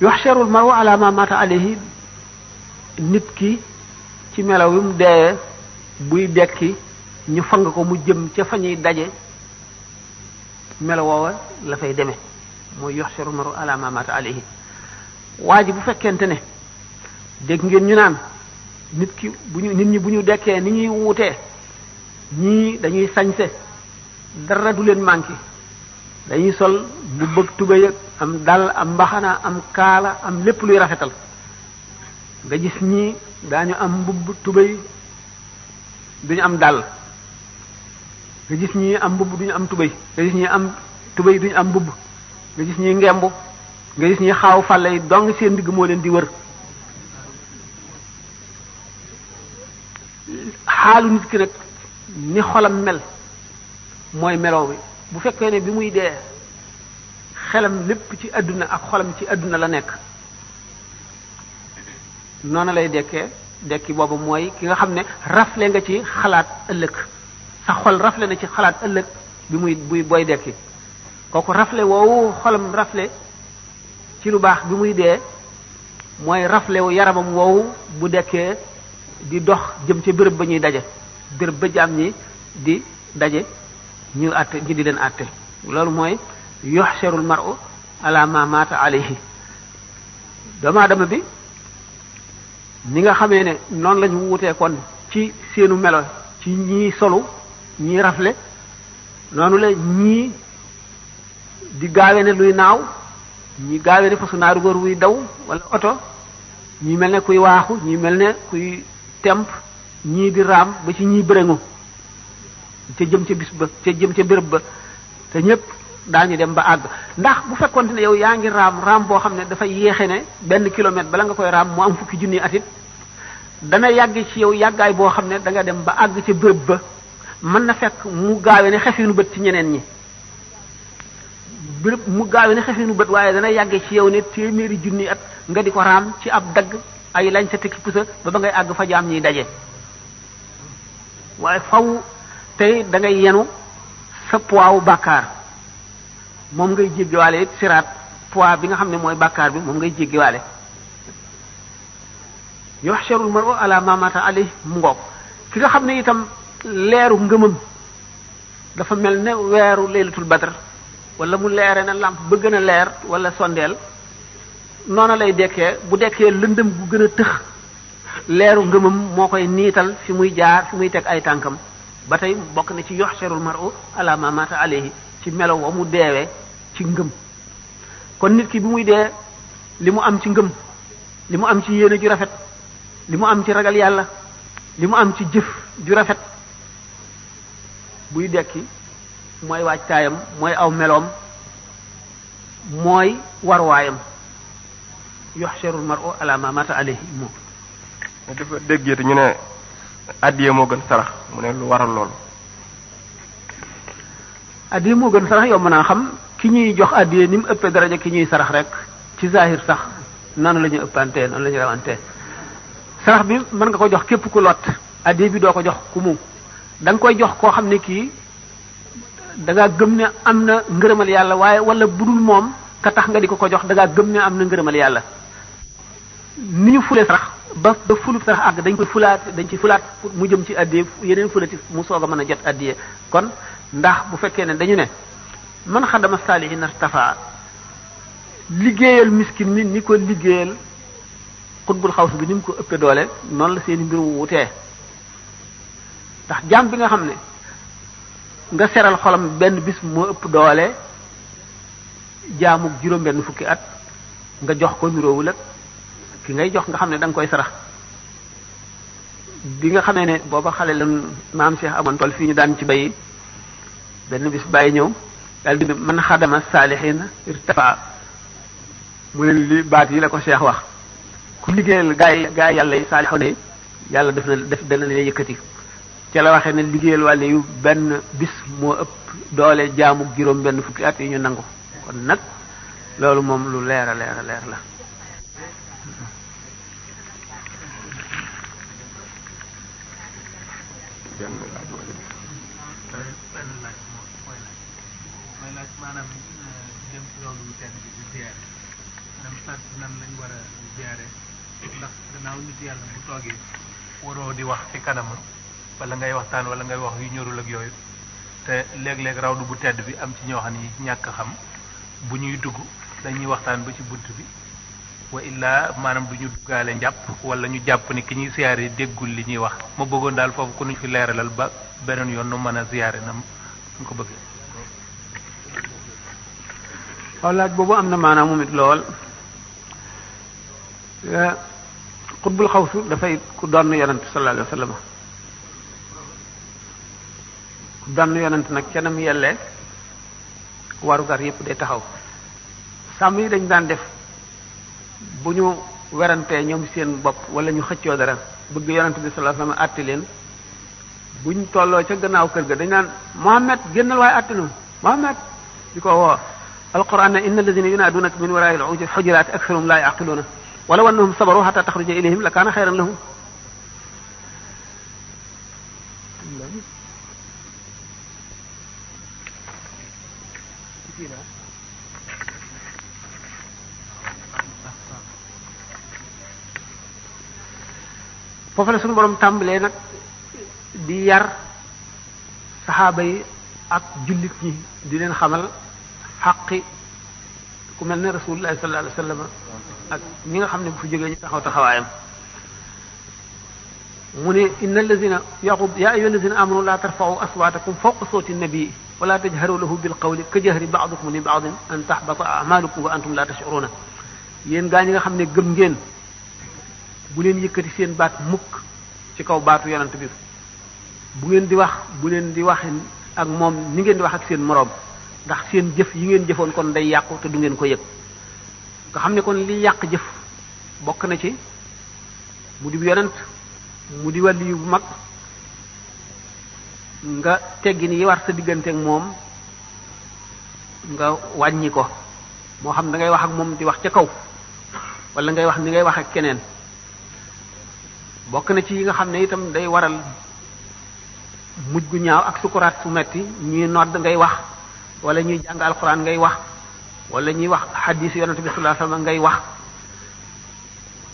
Speaker 1: yuhsharu al-mar'u ala ma mata alayhi nit ki ci melaw wi mu deewee buy dekki ñu fang ko mu jëm ca fa ñuy daje melaw woowa la fay demee mooy yuhsharu al-mar'u ala ma mata alayhi waa ji bu fekkente ne dégg ngeen ñu naan nit ñi bu ñu dekkee ni ñuy wuutee ñii dañuy sañse dara du leen manqué dañuy sol bu bëgg tubéy am dal am mbaxana am kaala am lépp luy rafetal nga gis ñii daañu am mbubb tubéy duñu am dal nga gis ñii am mbubb duñu am tubéy nga gis ñii am tubéy duñu am mbubb nga gis ñii ngembu nga gis ñii xaaw fàlle yi dong seen ndigg moo leen di wër xaalu nit ki nag ni xolam mel mooy meloo bi bu fekkee ne bi muy dee xelam lépp ci àdduna ak xolam ci àdduna la nekk noonu lay dekki boobu mooy ki nga xam ne rafle nga ci xalaat ëllëg sa xol rafle na ci xalaat ëllëg buy booy dekki kooku rafle woowu xolam rafle ci lu baax bi muy dee mooy rafle wu yaramam woowu bu dekkee di dox jëm ca béréb ba ñuy daje béréb ba jaam ñi di daje ñu àtte ñi di leen àtte loolu mooy yuhsharul mar'u ala ma mata alayhi doomu aadama bi ni nga xamee ne noonu la ñu wutee kon ci seenu melo ci ñii solu ñii rafle noonu la ñii di gaawe ne luy naaw ñii gaawe ne fasu naaru góor wuy daw wala oto ñii mel ne kuy waaxu ñii mel ne kuy temp ñii di raam ba ci ñii bërëngu ca jëm ca bis ba ca jëm ca béréb ba te ñépp daañu dem ba àgg ndax bu fekkonte ne yow yaa ngi raam boo xam ne dafa yéexe ne benn kilomètre bala nga koy raam mu am fukki junni atit dana yàgg ci yow yàggaay boo xam ne da nga dem ba àgg ca béréb ba mën na fekk mu gaawe ne xefinu bët ci ñeneen ñi béréb mu gaawe ne xefinu bët waaye dana yàgg ci yow ne téeméeri junni at nga di ko raam ci ab dagg ay lañ sa tekki pusa ba ngay àgg fa jaam ñiy daje waaye faw tey da ngay yenu sa poids wu bàkkaar moom ngay jéggiwaale it siraat poids bi nga xam ne mooy bàkkaar bi moom ngay jéggiwaale yuhsharul mar'u ala ma mata alayhi mu ngoog ki nga xam ne itam leeru ngëmam dafa mel ne weeru laylatul badr wala mu leere na lampe ba gën a leer wala sondeel noona lay dekkee bu dekkee lëndëm gu gën a tëx leeru ngëmam moo koy niital fi muy jaar fi muy teg ay tànkam ba tey bokk na ci yuhsharul mar'u ala ma mata alayhi ci melo wa mu deewee ci ngëm kon nit ki bi muy dee li mu am ci ngëm li mu am ci yéene ju rafet li mu am ci ragal yàlla li mu am ci jëf ju rafet buy dekki mooy waajtaayam mooy aw meloom mooy warwaayam yuhsharul mar'u ala ma mata alayhi moom
Speaker 2: dafa déggee te ñu ne addiye moo gën sarax mu ne lu waral loolu.
Speaker 1: addiye moo gën sarax yow mën naa xam ki ñuy jox addiye ni mu ëppee daraja ki ñuy sarax rek ci zahir sax noonu la ñuy ëppantee noonu la ñuy rawantee sarax bi mën nga ko jox képp ku lot addiye bi doo ko jox ku mu da nga koy jox koo xam ne kii da ngaa gëm ne am na ngërëmal yàlla waaye wala budul moom ka tax nga di ko jox da ngaa gëm ne am na ngërëmal yàlla ni ñu fulee sarax ba fulub sarax àgg dañ koy dañ ci fulaat mu jëm ci addiye yeneen fulati mu soog a mën a jot addiye kon ndax bu fekkee ne dañu ne man xadama saalihin artafa liggéeyal miskin mi ni ko liggéeyal xutbul xaws bi ni mu ko ëppee doole noonu la seeni mbir wutee ndax jaam bi nga xam ne nga seral xolam benn bis moo ëpp doole jaamu juróom-benn fukki at nga jox ko niroowul ak ki ngay jox nga xam ne da nga koy sarax bi nga xamee ne booba xale la maam Cheikh amoon tool fii ñu daan ci bay benn bis bàyyi ñëw daal di man xadama saalihin irtafa mu ne li baat yi la ko Cheikh wax ku liggéeyal gaa yi yàlla yi saalixoon ne yàlla def dana leen yëkkati ca la waxee ne liggéeyal wàlle yu benn bis moo ëpp doole jaamu juróom benn fukki at yi ñu nangu kon nag loolu moom lu leer a leer la
Speaker 4: maanaam dem ci loolu lu tedd bi di ziyaare maanaam sant nan lañ war a ziyaare ndax gannaaw nit yàlla bu toogee waroo di wax ci kanamam wala ngay waxtaan wala ngay wax yu ñorul ak yooyu te léeg-léeg rawdu bu tedd bi am ci ñoo xam ni ñàkk xam bu ñuy dugg dañuy waxtaan ba ci bunt bi wa illaa maanaam du ñu duggaale njàpp wala ñu jàpp ni ki ñuy ziyaare déggul li ñuy wax ma bëggoon daal foofu ku ñu fi leeralal ba beneen yoon nu mën a ziyaare nam ñu ko bëggee.
Speaker 1: waaw laaj boobu am na maanaam moom it lool xutbul xawsu dafay ku doon yonent sallallahu alayhi wa sallam ku doon yonent nag canam yellee warugar yépp day taxaw sàmm yi dañ daan def bu ñu werantee ñoom seen bopp wala ñu xëccoo dara bëgg yonent bi sallallahu alayhi wa sallam àtte leen buñ tolloo ca gannaaw kër ga dañ naan Muhammad génnal waaye àtte nu Muhammad di ko woo alquran ne inna alladina yunaadunaka min waraai alxujuraati aksaruhum laa yaqiluuna walaw annahum sabaru xata taxruja ilayhim la kaana xayran lahum foofu la suñu borom tàmbalee nag di yar saxaaba yi ak jullit ñi di leen xamal xaqi ku mel ne rasulullah sallallahu alayhi wa sallam ak ñi nga xam ne bu fi jógee ñu taxaw taxawaayam mu ne inna allazina yaqub ya ayyuha allazina amanu la tarfa'u aswatakum fawqa sawti nabii wala tajharu lahu bil qawli ka jahri ba'dikum li ba'din an tahbata a'malukum wa antum la tash'uruna yéen gaa ñi nga xam ne gëm ngeen bu leen yëkkati seen baat mukk ci kaw baatu yonent bi bu ngeen di wax bu leen di wax ak moom ni ngeen di wax ak seen moroom ndax seen jëf yi ngeen jëfoon kon day yàqu te du ngeen ko yëg nga xam ne kon li yàq jëf bokk na ci mu di yonent mu di wàlli yu bu mag nga teggin yi war sa diggante ak moom nga wàññi ko moo xam da ngay wax ak moom di wax ca kaw wala ngay wax ni ngay wax ak keneen bokk na ci yi nga xam ne itam day waral mujj gu ñaaw ak sukuraat su metti ñuy nodd ngay wax wala ñuy jàng alxuraan ngay wax wala ñuy wax xadiis yonent bi sallallahu alayhi wasallam ngay wax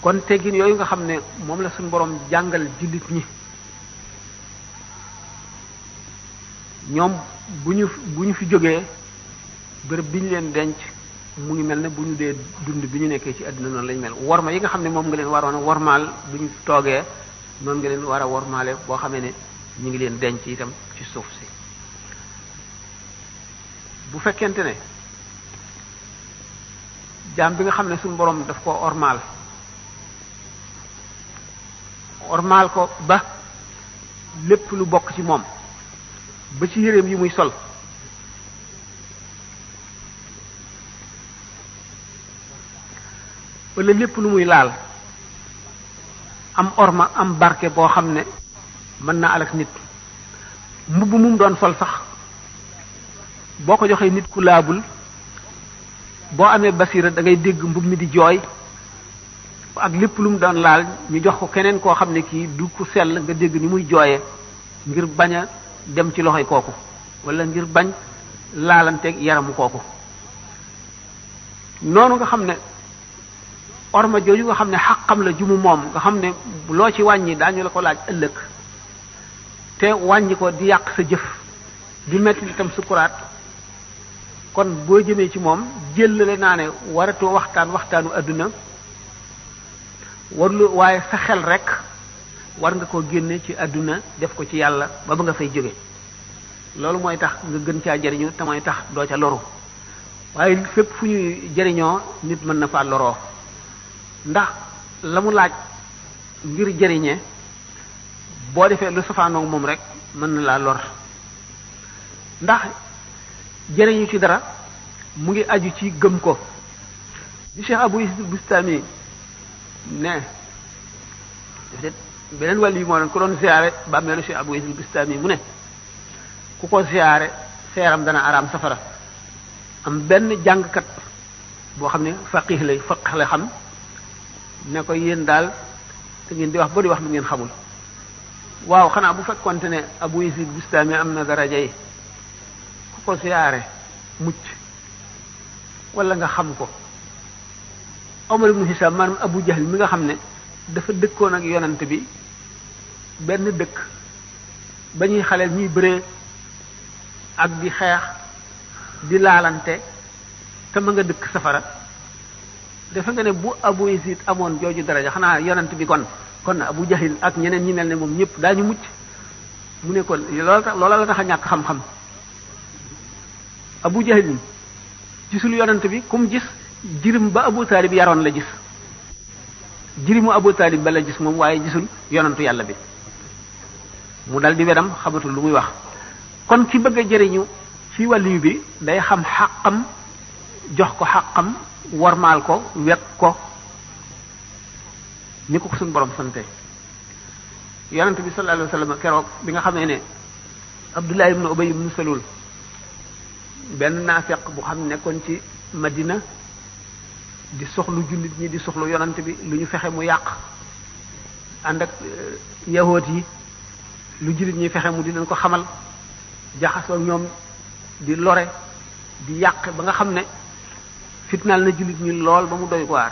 Speaker 1: kon teggin yooyu nga xam ne moom la suñu borom jàngal jullit ñi ñoom bu ñu fi jógee bërëb bi ñu leen denc mu ngi mel ne bu ñu dee dund bi ñu nekkee ci àddina noonu lañu mel worma yi nga xam ne moom nga leen waroon a wormaal bu ñu toogee noonu nga leen war a wormaale boo xamee ne ñu ngi leen denc itam ci suuf si bu fekkente ne jaam bi nga xam ne suñu borom daf ko ormaal ko ba lépp lu bokk ci moom ba ci yéreem yi muy sol wala lépp lu muy laal am orma am barke boo xam ne mën na alak nit. mbubb mum doon sol sax boo ko joxee nit ku laabul boo amee basira da ngay dégg mbubb mi di jooy, ak lépp lu mu doon laal ñu jox ko keneen koo xam ne kii du ku sell nga dégg ni muy jooyee ngir bañ a dem ci loxoy kooku wala ngir bañ laalanteeg yaramu kooku. noonu nga xam ne orma jooju nga xam ne xaqam la jumu moom nga xam ne loo ci wàññi daañu la ko laaj ëllëg te wàññi ko di yàq sa jëf di metti itam sukuraat, kon boo jëmee ci moom jëllale naa ne waratoo waxtaanu adduna warlu, waaye sa xel rek war nga koo génne ci adduna def ko ci yàlla ba nga fay jóge. loolu mooy tax nga gën caa jariñu te mooy tax doo ca loru, waaye fépp fu ñuy jariñoo nit mën na faa loroo, ndax la mu laaj ngir jariñe boo defee lu safaanoog moom rek mën na laa lor. ndax jariñu ci dara mu ngi aju ci gëm ko. di Cheikh Abou Yazid Bustami ne beneen wàll yi moo doon ku doon ziyaare bàmmeelu Cheikh Abou Yazid Bustami mu ne ku ko ziyaare seeram dana araam safara. am benn jàngkat boo xam ne faqih la xam ne ko yéen daal te ngeen di wax ba di wax lu ngeen xamul. waaw xanaa bu fekkonte ne Abou Yazid Bustami am na daraja yi ku ko ziyaare mucc wala nga xam ko. Omar ibn Hisham maanaam Abu Jahl mi nga xam ne dafa dëkkoon ak yonent bi benn dëkk ba ñuy xaleel ñuy bëree ak di xeex di laalante te ma nga dëkk safara. defe nga ne bu Abu Yazid amoon jooju daraja xanaa yonent bi kon Abu Jahl ak ñeneen ñi mel ne moom ñëpp daañu mucc. mu ne kon loola la tax a ñàkk xam-xam. Abu Jahl gisul yonent bi kum gis jirim ba Abu Talib yaroon la gis, jirimu Abu Talib ba la gis moom, waaye gisul yonentu yàlla bi. mu dal di wedam xamatul lu muy wax. kon ki bëgg a jëriñu ci wàlliyu bi day xam xàqam, jox ko xàqam, warmaal ko, wekk ko ni ko suñu borom sante. yonent bi sallallahu alayhi wasallam keroog bi nga xamee ne Abdullah ibn Ubay ibn Salul benn naafeq bu xam nekkoon ci Madina di soxlu jullit ñi di soxlu yonent bi lu ñu fexe mu yàq, ànd ak yahoot yi lu jullit ñi fexe mu di leen ko xamal, jaxasoo ñoom di lore di yàq ba nga xam ne fitnaal na jullit ñi lool ba mu doy ko waar.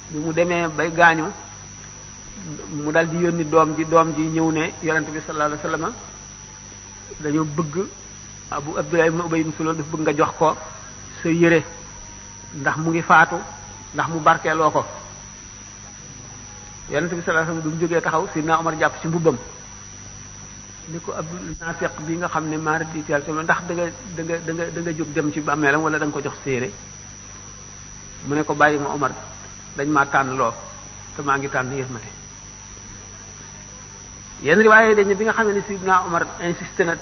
Speaker 1: bi mu demee bay gaañu mu dal di yónni doom ji ñëw ne yonent bi sallallahu alayhi wasallam dañoo bëgg Abdullah ibn Ubay ibn Salul daf bëgg nga jox ko sa yére ndax mu ngi faatu, ndax mu barkeeloo ko. yonent bi sallallahu alayhi wasallam du mu jógee taxaw Sidna Omar jàpp ci mbubbam ni ko Abdul Naafiq bi nga xam ne maara di teel ndax da nga jóg dem ci bàmmeelam wala da nga ko jox séere. mu ne ko bàyyi ma Omar, dañ maa tànn loo te maa ngi tànn yërmande. yenn riwaaye dañ ne bi nga xam ne Sidna Omar insisté na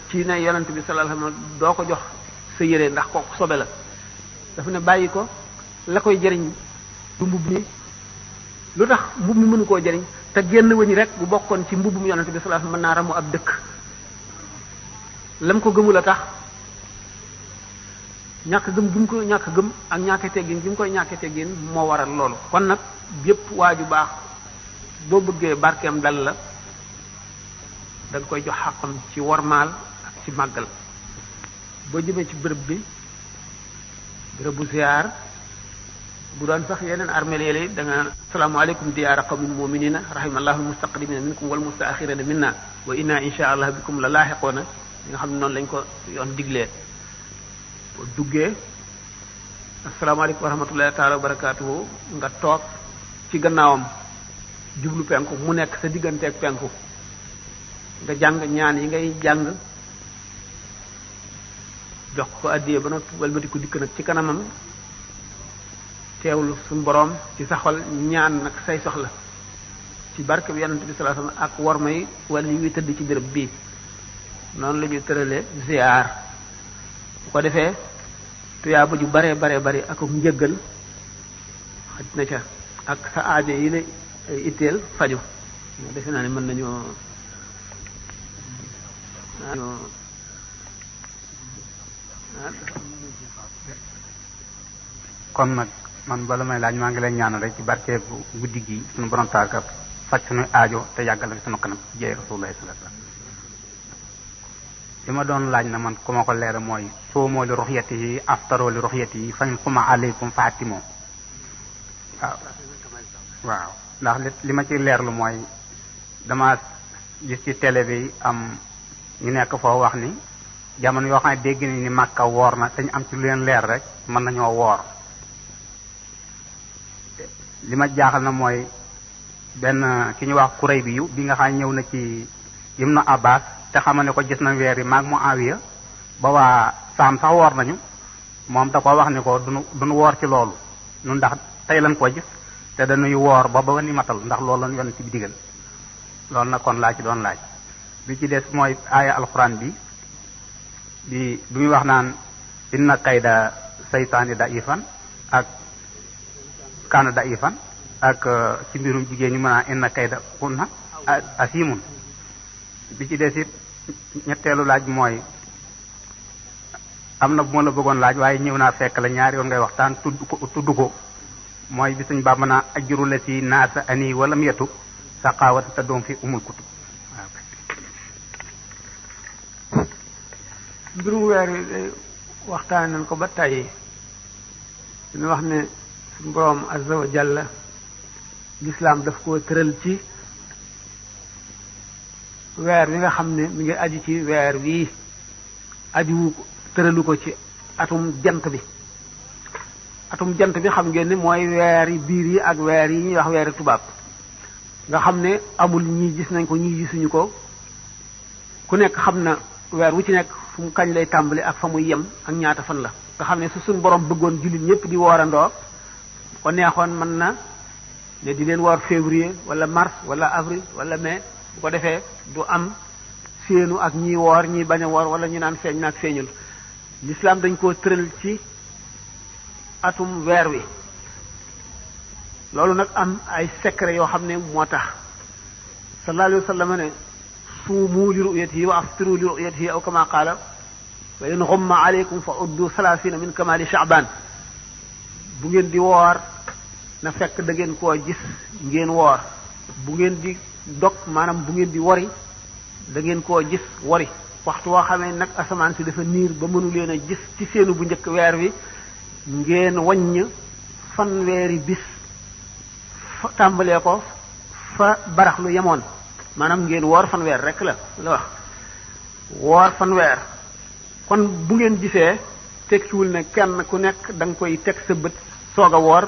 Speaker 1: ci ne yonent bi sallallahu alayhi wasallam doo ko jox sa yére ndax kooku sobe la, dafa ne bàyyi ko, la koy jëriñ du mbubb mi. lu tax mbubb mi mënu koo jëriñ te génn wëñ rek bu bokkoon ci mbubbum yonent bi sallallahu alayhi wasallam mën naa ramu ab dëkk. lam ko gëmul a tax, ñàkk gëm gi mu ko ñàkk gëm ak ñàkk teggin gi mu koy ñàkk teggin moo waral loolu. kon nag yépp waaju baax boo bëggee barkeem dal la da nga koy jox xàqam ci wormaal ak ci màggal. boo jëmee ci bërëb bi, bërëbu ziyaar, bu doon sax yeneen armeel yi da nga asalaamaaleykum diyaara qawmin mu'minina rahimallahu almustaqdimina minkum wal mustaaxirina minna wa inna insha allah bikum la laaxiqoona. li nga xam ne noonu lañ ko yoon diglee. boo duggee asalaamaaleykum wa rahmatullahi taala wa barakaatuhu nga toog ci gannaawam jublu penku, mu nekk sa digganteeg penku, nga jàng ñaan yi ngay jàng, jox ko addiyee ba noppi walbatiku dikk nag ci kanamam, teewlu suñu boroom ci sa xol, ñaan nag say soxla ci barke bi yonent bi sallallahu alayhi wasallam ak worma yi wala yi tëdd ci béréb bii noonu la ñu tërale ziar bu ko defee tuyaaba ju bare bari ak njëggal xaj na ca ak sa aajo yi la itteel faju defe naa ne mën nañoo
Speaker 5: kon nag man bala may laaj maa ngi leen ñaanal rek ci barke bu guddi gi suñu borom taaka faj suñu aajo te yàggal fi suñu kanam jeey rasulullah sallallahu alayhi wasallam li ma doon laaj na man ku ma ko leera mooy soomoo li ruxyati yi aftaroo li ruxyati yi fañ xuma aleykum faatimoo waaw ndax li ma ci leerlu mooy dama gis ci télé bi am ñu nekk foo wax ni jamono yoo xam ne dégg ni Makka woor na te ñu am ci lu leen leer rek mën nañoo woor li ma jaaxal na mooy benn ki ñu wax kuréy bi yu bi nga xam ne ñëw na ci Ibnu Abbas te xama ne ko gis na weer yi maag mu awiya ba waa saam sax woor nañu moom da ko wax ni ko duñu woor ci loolu ñun ndax tey lañ ko gis te dañuy woor ba ni matal ndax loolu lañ yoon ci bi digal loolu nag kon laa ci doon laaj bi ci des mooy aaya alxuraan bi muy wax naan inna kayda saytaani da ifan ak kaana da ifan ak ci mbirum jigéen ñu mën a inna kayda kunna asimun bi ci des it ñetteelu laaj mooy am na bu ma la bëggoon laaj waaye ñëw naa fekk la ñaari yoon ngay waxtaan tudd ko mooy bi suñ baa mën a ajuru la si naasa ani wala mietu saqaawata te doom fi umul kutub
Speaker 1: mbirum weer wi waxtaane nañ ko ba tàyyi dina wax ne suñu boroom azza wa jalla lislaam daf koo tëral ci weer wi nga xam ne mi ngi aju ci weer wii aju tëralu ko ci atum jant bi xam ngeen ni mooy weer yi biir yi ak weer yi ñuy wax weeri tubaab nga xam ne amul ñii gis nañ ko ñii gisuñu ko ku nekk xam na weer wu ci nekk fu mu kañ lay tàmbali ak fa muy yem ak ñaata fan la nga xam ne su suñ borom bëggoon jullit ñëpp di woorandoo ko neexoon mën na ne di leen woor février wala mars wala avril wala mai bu ko defee du am séenu ak ñii woor ñii bañ a woor wala ñu naan feeñ naag feeñul l'islam dañ koo tëral ci atum weer wi loolu nag am ay secret yoo xam ne moo tax sallallahu alayhi wa sallam ne suumu li ru'yatihi wa aftiru li ru'yatihi aw kama qaala wa in ghumma alaykum fa uddu 30 min kamali sha'ban bu ngeen di woor na fekk da ngeen koo gis ngeen woor bu ngeen di dog maanaam bu ngeen di wori da ngeen koo gis wori waxtu woo xamee nag asamaan si dafa niir ba mënu leen a gis ci seenu bu njëkk weer wi ngeen waññ fanweeri bis tàmbalee ko fa barax lu yemoon maanaam ngeen woor fanweer rek la wax woor fanweer kon bu ngeen gisee tekkiwul ne kenn ku nekk da nga koy teg sa bët soog a woor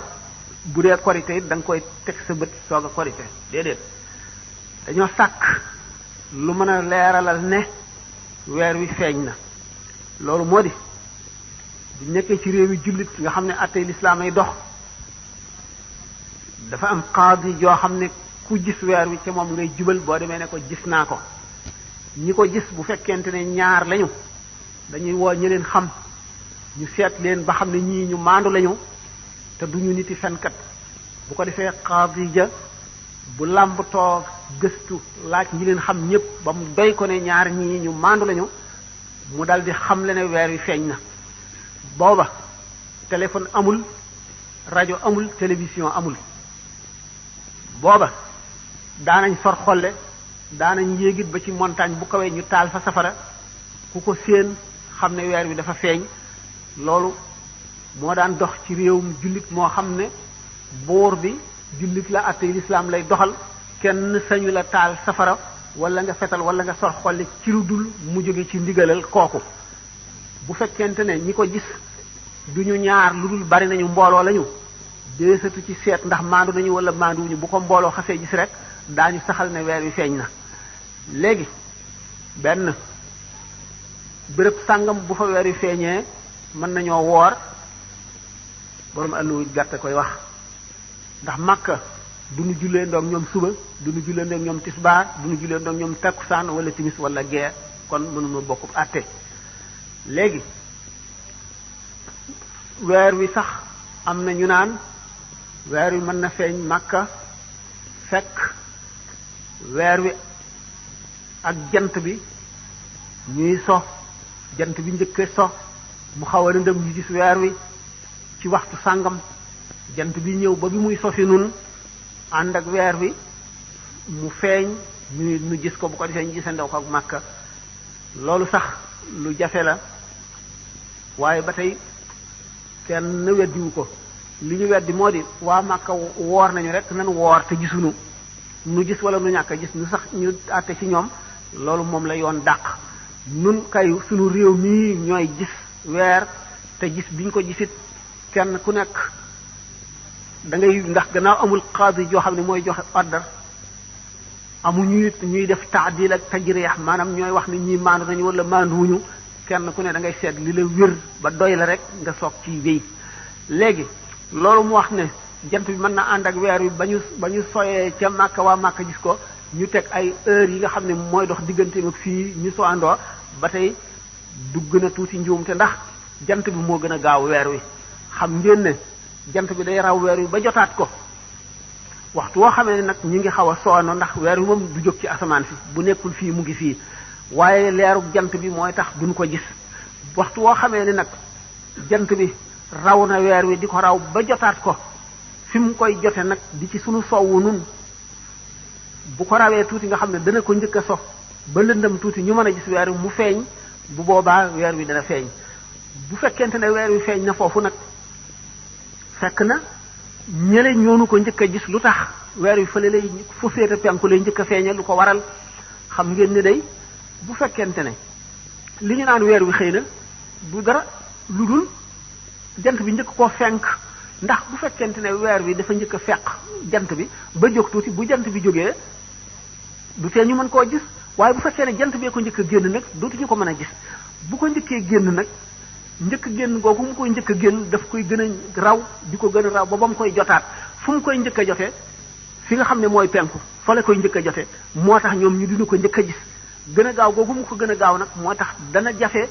Speaker 1: bu dee korite it da nga koy teg sa bët soog a korite déedéet dañoo sàkk lu mën a leeralal ne weer wi feeñ na loolu moo di bu nekkee ci réew yi jullit nga xam ne attey lislaam ay dox dafa am qaadi joo xam ne ku gis weer wi ca moom ngay jubal boo demee ne ko gis naa ko ñi ko gis bu fekkente ne ñaar lañu dañuy woo ñi leen xam ñu seet leen ba xam ne ñii ñu maandu lañu te duñu niti fenkat bu ko defee qaadi ja bu làmbatoo gëstu laaj ñi leen xam ñépp ba mu doy ko ne ñaar ñii ñu maandu lañu mu dal di xam le ne weer wi feeñ na booba téléphone amul rajo amul télévision amul booba daanañ sor xolle daanañ yéegit ba ci montagne bu kawee ñu taal fa safara ku ko séen xam ne weer wi dafa feeñ loolu moo daan dox ci réewum jullit moo xam ne buur bi jullit la àtte lislaam lay doxal kenn sañu la taal safara wala nga fetal wala nga sor xolle ci lu dul mu jóge ci ndigalal kooku bu fekkente ne ñi ko gis duñu ñaar lu dul bari nañu mbooloo lañu deesatu ci seet ndax maandu nañu wala maanduwuñu bu ko mbooloo xasee gis rek daañu saxal ne weer wi feeñ na léegi benn béréb sàngam bu fa weer wi feeñee mën nañoo woor borom àlluwu gàtte koy wax ndax Makka duñu jullee ndoog ñoom suba duñu jullee ndoog ñoom tisbaar duñu jullee ndoog ñoom takkusaan wala timis wala gee kon mënuma bokk àtte léegi weer wi sax am na ñu naan weer wi mën na feeñ Makka fekk weer wi ak jant bi ñuy so jant bi njëkke so mu xaw a lëndëm ñu gis weer wi ci waxtu sàngam jant bi ñëw ba bi muy sofi nun ànd ak weer wi mu feeñ ñu gis ko bu ko defee ñu gisandew ko ak Makka loolu sax lu jafe la waaye ba tey kenn weddiwu ko li ñu weddi moo di waa Makka woor nañu rek nan woor te gisuñu nu gis wala nu ñàkk a gis nu sax ñu àtte ci ñoom loolu moom la yoon dàq nun kay sunu réew mii ñooy gis weer te gis biñ ko gisit kenn ku nekk da ngay ndax gannaaw amul qaadi joo xam ne mooy joxe ordre amuñu it ñuy def taadil ak tajriix maanaam ñooy wax ni ñii maandu nañu wala maanduwuñu kenn ku ne da ngay seet li la wér ba doy la rek nga soog ci wéy léegi loolu mu wax ne jant bi mën na ànd ak weer wi ba ñu soyee ca Makka waa Makka gis ko ñu teg ay heures yi nga xam ne mooy dox diggante ak fii ñu so àndoo ba tey dugg na tuuti njuumte ndax jant bi moo gën a gaaw weer wi xam ngeen ne jant bi day raw weer wi ba jotaat ko waxtu woo xamee ne nag ñu ngi xaw a soono ndax weer wi moom du jóg ci asamaan fi bu nekkul fii mu ngi fii waaye leeru jant bi mooy tax duñ ko gis waxtu woo xamee ne nag jant bi raw na weer wi di ko raw ba jotaat ko fi mu koy jote nag di ci sunu sowwu nun bu ko rawee tuuti nga xam ne dana ko njëkk a so ba lëndëm tuuti ñu mën a gis weer wi mu feeñ bu boobaa weer wi dana feeñ bu fekkente ne weer wi feeñ na foofu nag fekk na ñële ñoonu ko njëkk a gis lu tax weer wi fële lay fu féete penku lay njëkk a feeñe lu ko waral xam ngeen ne day bu fekkente ne li ñu naan weer wi xëy na du dara lu dul jant bi njëkk koo fenk ndax bu fekkente ne weer wi dafa njëkk a fekk jant bi ba jóg tuuti bu jant bi jógee du tee ñu mën koo gis waaye bu fekkee ne jant bee ko njëkk a génn nag dootuñu ko mën a gis bu ko njëkkee génn nag njëkk génn googu mu koy njëkk a génn daf koy gën a raw di ko gën a raw ba mu koy jotaat fu mu koy njëkk a jotee fi nga xam ne mooy penku fa la koy njëkk a jotee moo tax ñoom ñu dina ko njëkk a gis gën a gaaw googu mu ko gën a gaaw nag moo tax dana jafe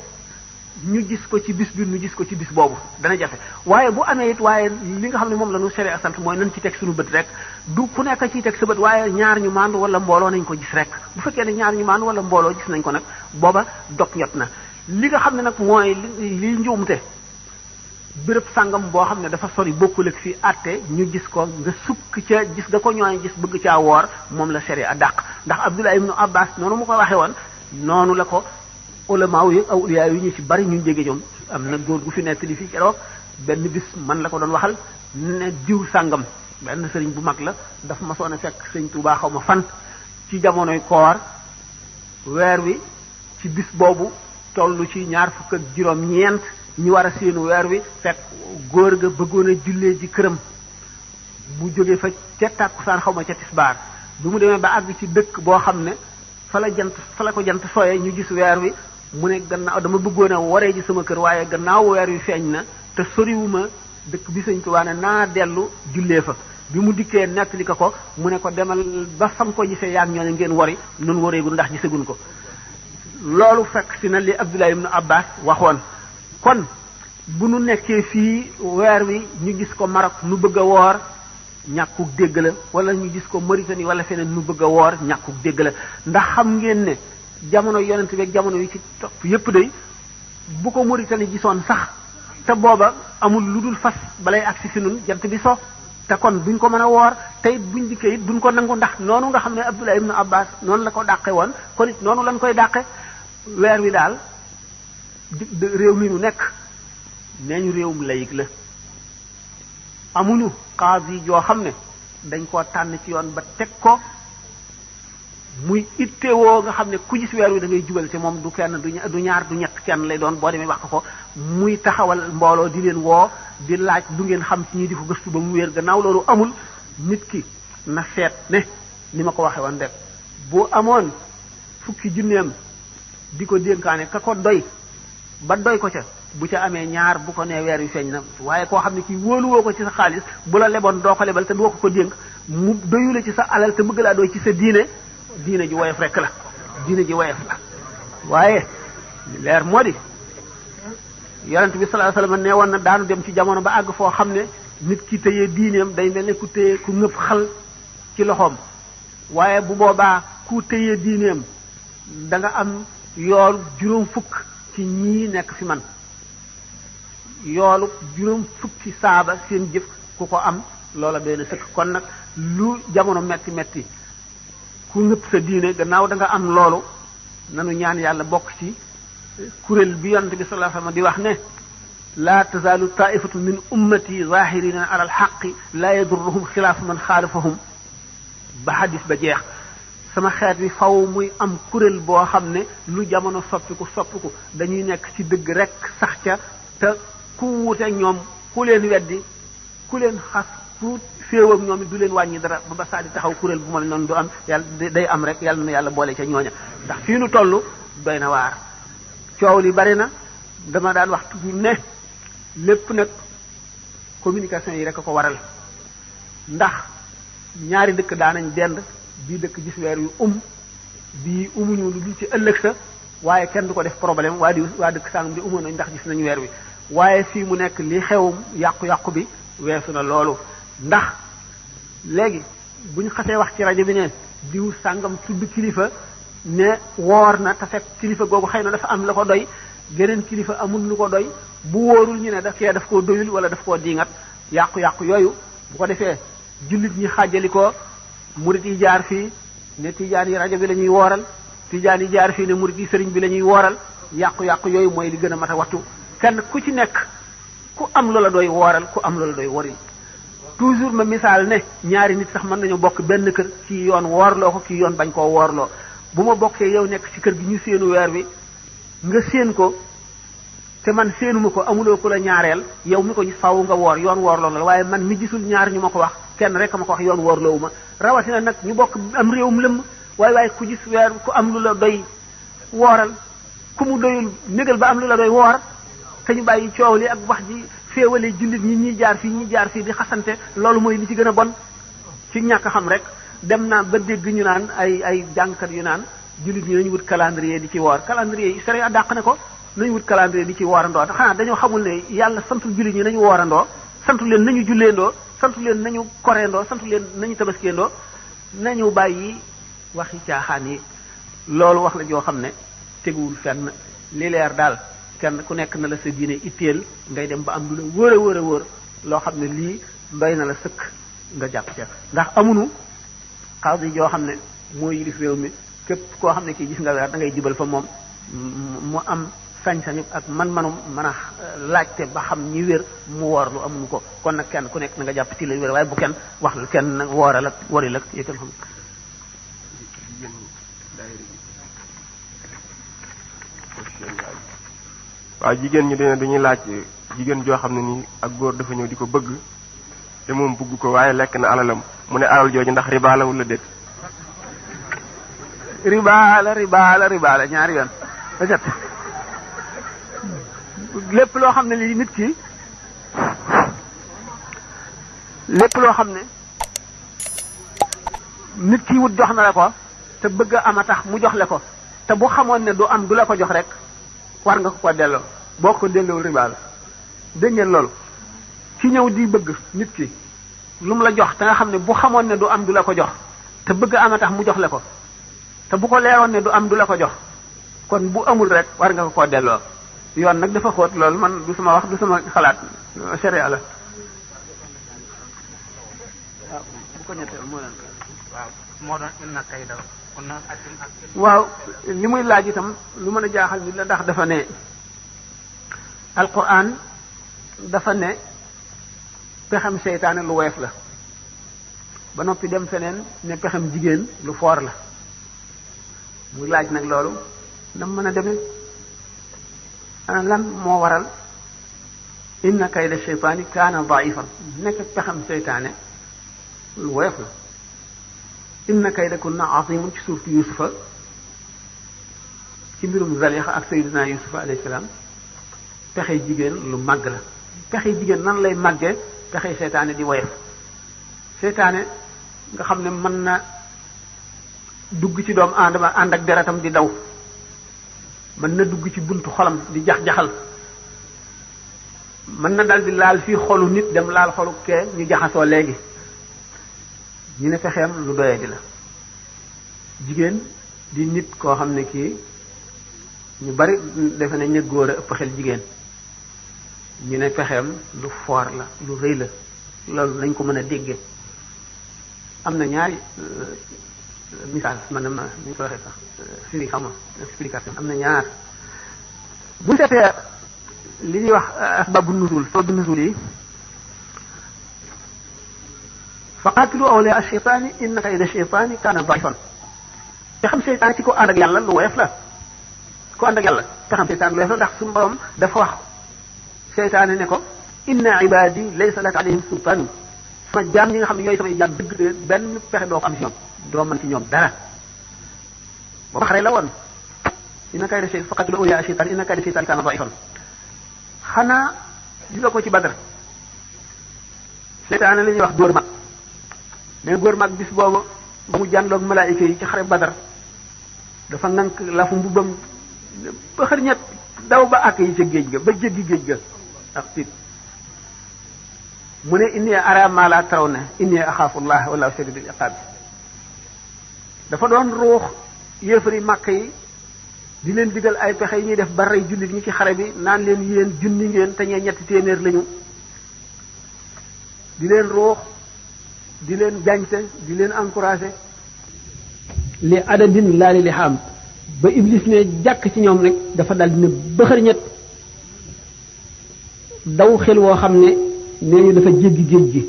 Speaker 1: ñu gis ko ci bis bi ñu gis ko ci bis boobu dana jafe waaye bu amee it waaye li nga xam ne moom la ñu sere a sant mooy nañ ci teg suñu bët rek du ku nekk ciy teg sa bët waaye ñaar ñu maandu wala mbooloo nañ ko gis rek bu fekkee ne ñaar ñu maandu wala mbooloo gis nañ ko nag booba dog ñot na li nga xam ne nag mooy li njuumte béréb sàngam boo xam ne dafa sori bokkul ak fii àtte ñu gis ko nga sukk ca gis nga ko ñooy gis bëgg caa woor moom la sere a dàq ndax Abdullah ibnu Abbas noonu mu ko waxee woon noonu la ko ulamaaw yi awliya yi ñu ci bari ñu jege ñoom am na góor gu fi nekk li fii keroog benn bis man la ko doon waxal ne diw sàngam benn sëriñ bu mag la dafa ma soon a fekk sëñ Tuubaa xaw ma fan ci jamonoy koor weer wi ci bis boobu tollu ci 26 ñu war a séenu weer wi fekk góor ga bëggoon a jullee ji këram mu jóge fa ca tàkkusaan xaw ma ca tisbaar bi mu demee ba àgg ci dëkk boo xam ne fa la ko jant sooyee ñu gis weer wi mu ne gannaaw dama bëggoon a waree ji sama kër waaye gannaaw weer wi feeñ na te soriwuma dëkk bi sëñ Tuubaa ne naa dellu jullee fa bi mu dikkee nettali ko mu ne ko demal ba fam ko gisee yaag ñoo ne ngeen wari nun wareegul ndax gisagun ko loolu fekk si na li Abdullah ibn Abbas waxoon kon bu nu nekkee fii weer wi ñu gis ko Maroc nu bëgg a woor ñàkkuk dégg la wala ñu gis ko Mauritanie wala feneen nu bëgg a woor ñàkkuk dégg la ndax xam ngeen ne jamono yonent bi ak jamono yi ci topp yépp day bu ko Mauritanie gisoon sax te booba amul lu dul fas balay agsi fi nun jant bi so te kon duñ ko mën a woor te it buñ dikkee it duñ ko nangu ndax noonu nga xam ne Abdullah ibn Abbas noonu la ko dàqe woon kon it noonu lañ koy dàqe weer wi daal réew mi nu nekk nee ñu réewum layig la amuñu qaadi joo xam ne dañ koo tànn ci yoon ba teg ko muy ittewoo nga xam ne ku gis weer wi da ngay jubal ci moom du kenn du ñaar du ñett kenn lay doon boo demee wax ko muy taxawal mbooloo di leen woo di laaj du ngeen xam ci ñi di ko gëstu ba mu wéer gannaaw loolu amul nit ki na seet ne ni ma ko waxee woon rek boo amoon fukki junneem di ko dénkaane ka ko doy ba doy ko ca bu ca amee ñaar bu ko nee weer wi feeñ na waaye koo xam ne kii wóoluwoo ko ci sa xaalis bu la leboon doo ko lebal te doo ko dénk mu doyule ci sa alal te bëgg laa doy ci sa diine ji woyof rek la diine ji woyof la waaye li leer moo di yonent bi sallallahu alayhi wasallam nee woon na daanu dem ci jamono ba àgg foo xam ne nit ki téye diineem day mel ne ku ngëpp xal ci loxoom waaye bu boobaa ku téye diineem da nga am yoolu juróom fukk ci ñii nekk fi man yoolu juróom fukki saaba seen jëf ku ko am loola doy na sëkk kon nag lu jamono metti metti ku ngëpp sa diine gannaaw da nga am loolu nanu ñaan yàlla bokk ci kuréel bi yonent bi sallallahu alayhi wasallam di wax ne laa tazaalu taifatu min ummati zahirina ala alxaqi laa yadurruhum xilaafu man xaalifahum ba xadis ba jeex sama xeet bi faw muy am kuréel boo xam ne lu jamono soppiku dañuy nekk ci dëgg rek sax ca te ku wuute ñoom ku leen weddi ku leen xas ku féew ak ñoom it du leen wàññi dara ba saa di taxaw kuréel bu mel noonu du am yàlla day am rek yàlla na yàlla boole ca ñooña ndax fii nu toll doy na waar coow li bari na dama daan wax toujours ne lépp nag communication yi rek a ko waral ndax ñaari dëkk daanañ dend bii dëkk gis weer yu bii umuñu lu dul ci ëllëg sa waaye kenn du ko def problème waa dëkk sàngam di umoon nañ ndax gis nañu weer wi waaye fii mu nekk li xew yàqu-yàqu bi weesu na loolu ndax léegi buñ xasee wax ci rajo bi ne diw sàngam tudd kilifa ne woor na te fekk kilifa googu xëy na dafa am la ko doy geneen kilifa amul lu ko doy bu wóorul ñu ne daf koo doyul wala daf koo diingat yàqu-yàqu yooyu bu ko defee jullit ñi xàjjali ko murit yi jaar fii ne tijaan yi rajo bi la ñuy wooral tijaan yi jaar fii ne murit yi sëriñ bi la ñuy wooral yàqu-yàqu yooyu mooy li gën a mat a wattu kenn ku ci nekk ku am loola doy wooral ku am loola doy woril toujours ma misaal ne ñaari nit sax mën nañu bokk benn kër kii yoon woorloo ko kii yoon bañ koo woorloo bu ma bokkee yow nekk ci kër gi ñu séenu weer wi nga séen ko te man séenuma ko amuloo ko la ñaareel yow mi ko gis faaw nga woor yoon woorloo la waaye man mi gisul ñaar ñu ma ko wax kenn rek ma ko wax yoon woorloowu ma rawatina nag ñu bokk am réewum lëmm waaye ku gis weer ku am lu la doy wooral ku mu doyul négal ba am lu la doy woor te ñu bàyyi coow li ak wax ji féewale jullit ñi jaar fii di xasante loolu mooy li ci gën a bon ci ñàkk xam rek dem naa ba dégg ñu naan ay jàngkat yu naan jullit ñi nañu wut calendrier di ci woor calendrier yi sere dàq ne ko nañu wut calendrier di ci woorandoo te xanaa dañoo xamul ne yàlla santul jullit ñi nañu woorandoo santul leen nañu julleendoo santul leen nañu koreendoo santul leen nañu tabaskeendoo nañu bàyyi waxi caaxaan yi loolu wax la joo xam ne teguwul fenn li leer daal kenn ku nekk na la sa diine itteel ngay dem ba am lu la wóor a wóor loo xam ne lii doy na la sëkk nga jàpp ca ndax amunu xaadi joo xam ne moo yilif réew mi képp koo xam ne kii gis nga weer da ngay jibal fa moom mu am sañ-sañu ak man-manum mën a laajte ba xam ñi wér mu woor lu amuñu ko kon nag kenn ku nekk na nga jàpp ci la wér waaye bu kenn wax la kenn nag wooral ak waril ak yëkkal xam
Speaker 2: waaw jigéen ñi dañuy laaj jigéen joo xam ne nii ak góor dafa ñëw di ko bëgg te moom bëgg ko waaye lekk na alalam mu ne alal jooju ndax riba la wala déet.
Speaker 1: riba la ñaari yoon ba jot lépp loo xam ne lii nit ki wut jox na la ko te bëgg a am a tax mu jox la ko te bu xamoon ne du am du la ko jox rek war nga ko delloo boo ko delloowul riba la dégg ngeen loolu ci ñëw di bëgg nit ki lu mu la jox te nga xam ne bu xamoon ne du am du la ko jox te bëgg am a tax mu jox la ko te bu ko leeroon ne du am du la ko jox kon bu amul rek war nga ko delloo yoon nag dafa xóot loolu man du sama wax du sama xalaat sharia la waaw bu ko ñetteel moo leen
Speaker 5: moo doon inna kayda
Speaker 1: waaw li muy laaj itam lu mën a jaaxal nit la ndax dafa ne alquran dafa ne pexem seytaane lu woyof la ba noppi dem feneen ne pexem jigéen lu foor la muy laaj nag loolu nam mën a demee ana lan moo waral inna kayda shaytaani kaana daifan nekk pexem seytaane lu woyof la inna kaydakunna azimun ci suurtu yusufa ci mbirum Zalixa ak Seydina Yusufa alayhi salaam pexe jigéen lu màgg la pexe jigéen nan lay màggee pexe seytaane di woyof seytaane nga xam ne mën na dugg ci doomu aadama ànd ak deretam di daw mën na dugg ci buntu xolam di jax-jaxal mën na dal di laal fii xolu nit dem laal xolu kee ñu jaxasoo léegi ñu ne fexeem lu doyee di la jigéen di nit koo xam ne kii ñu bari defe ne ña góor a ëpp xel jigéen ñu ne fexeem lu foor la lu rëy la loolu lañ ko mën a déggee am na ñaari misaal man na ma ñu ko waxee sax firi xam nga explication am na ñaar bu seetee li ñuy wax asbabu nuzul sababu nuzul yi fa qaatilu awliyaa ash-shaytaani inna kayda ash-shaytaani kaana da'ifan te xam seytaan ci ko ànd ak yàlla lu woyof la ko ànd ak yàlla te xam seytaan lu woyof la ndax suñu borom dafa wax seytaane ne ko inna ibaadi laysa laka alayhim sultaan sama jaam ñi nga xam ne ñooy samay jaam dëgg de benn pexe doo ko am ci ñoom doo mën ci ñoom dara boo xare la woon inna kayda ash-shaytaani faqatilu awliyaa ash-shaytaani inna kayda ash-shaytaani kaana da'ifan xanaa gis nga ko ci Badar seytaane la ñuy wax góor mag mais góor mag bis boobu ba mu jànloog malaayika yi ci xare Badar dafa nank lafu mbubbam ba xër ñett daw ba àkk yi ca géej ga ba jéggi géej ga ak tiit mu ne inni ara ma la tarawna inni axaafullah wallahu shadidul iqaab dafa doon ruux yéefari màkk yi di leen digal ay pexe yi ñuy def ba rey jullit ñi ci xare bi naan leen yéen junni ngeen te ñee ñetti téeméer lañu di leen ruux di leen jañte di leen encouragé li adadin laa li xam ba iblis ne jàkk ci ñoom rek dafa dal dina bëxër ñett daw xel woo xam ne nee ñu dafa jéggi géej gi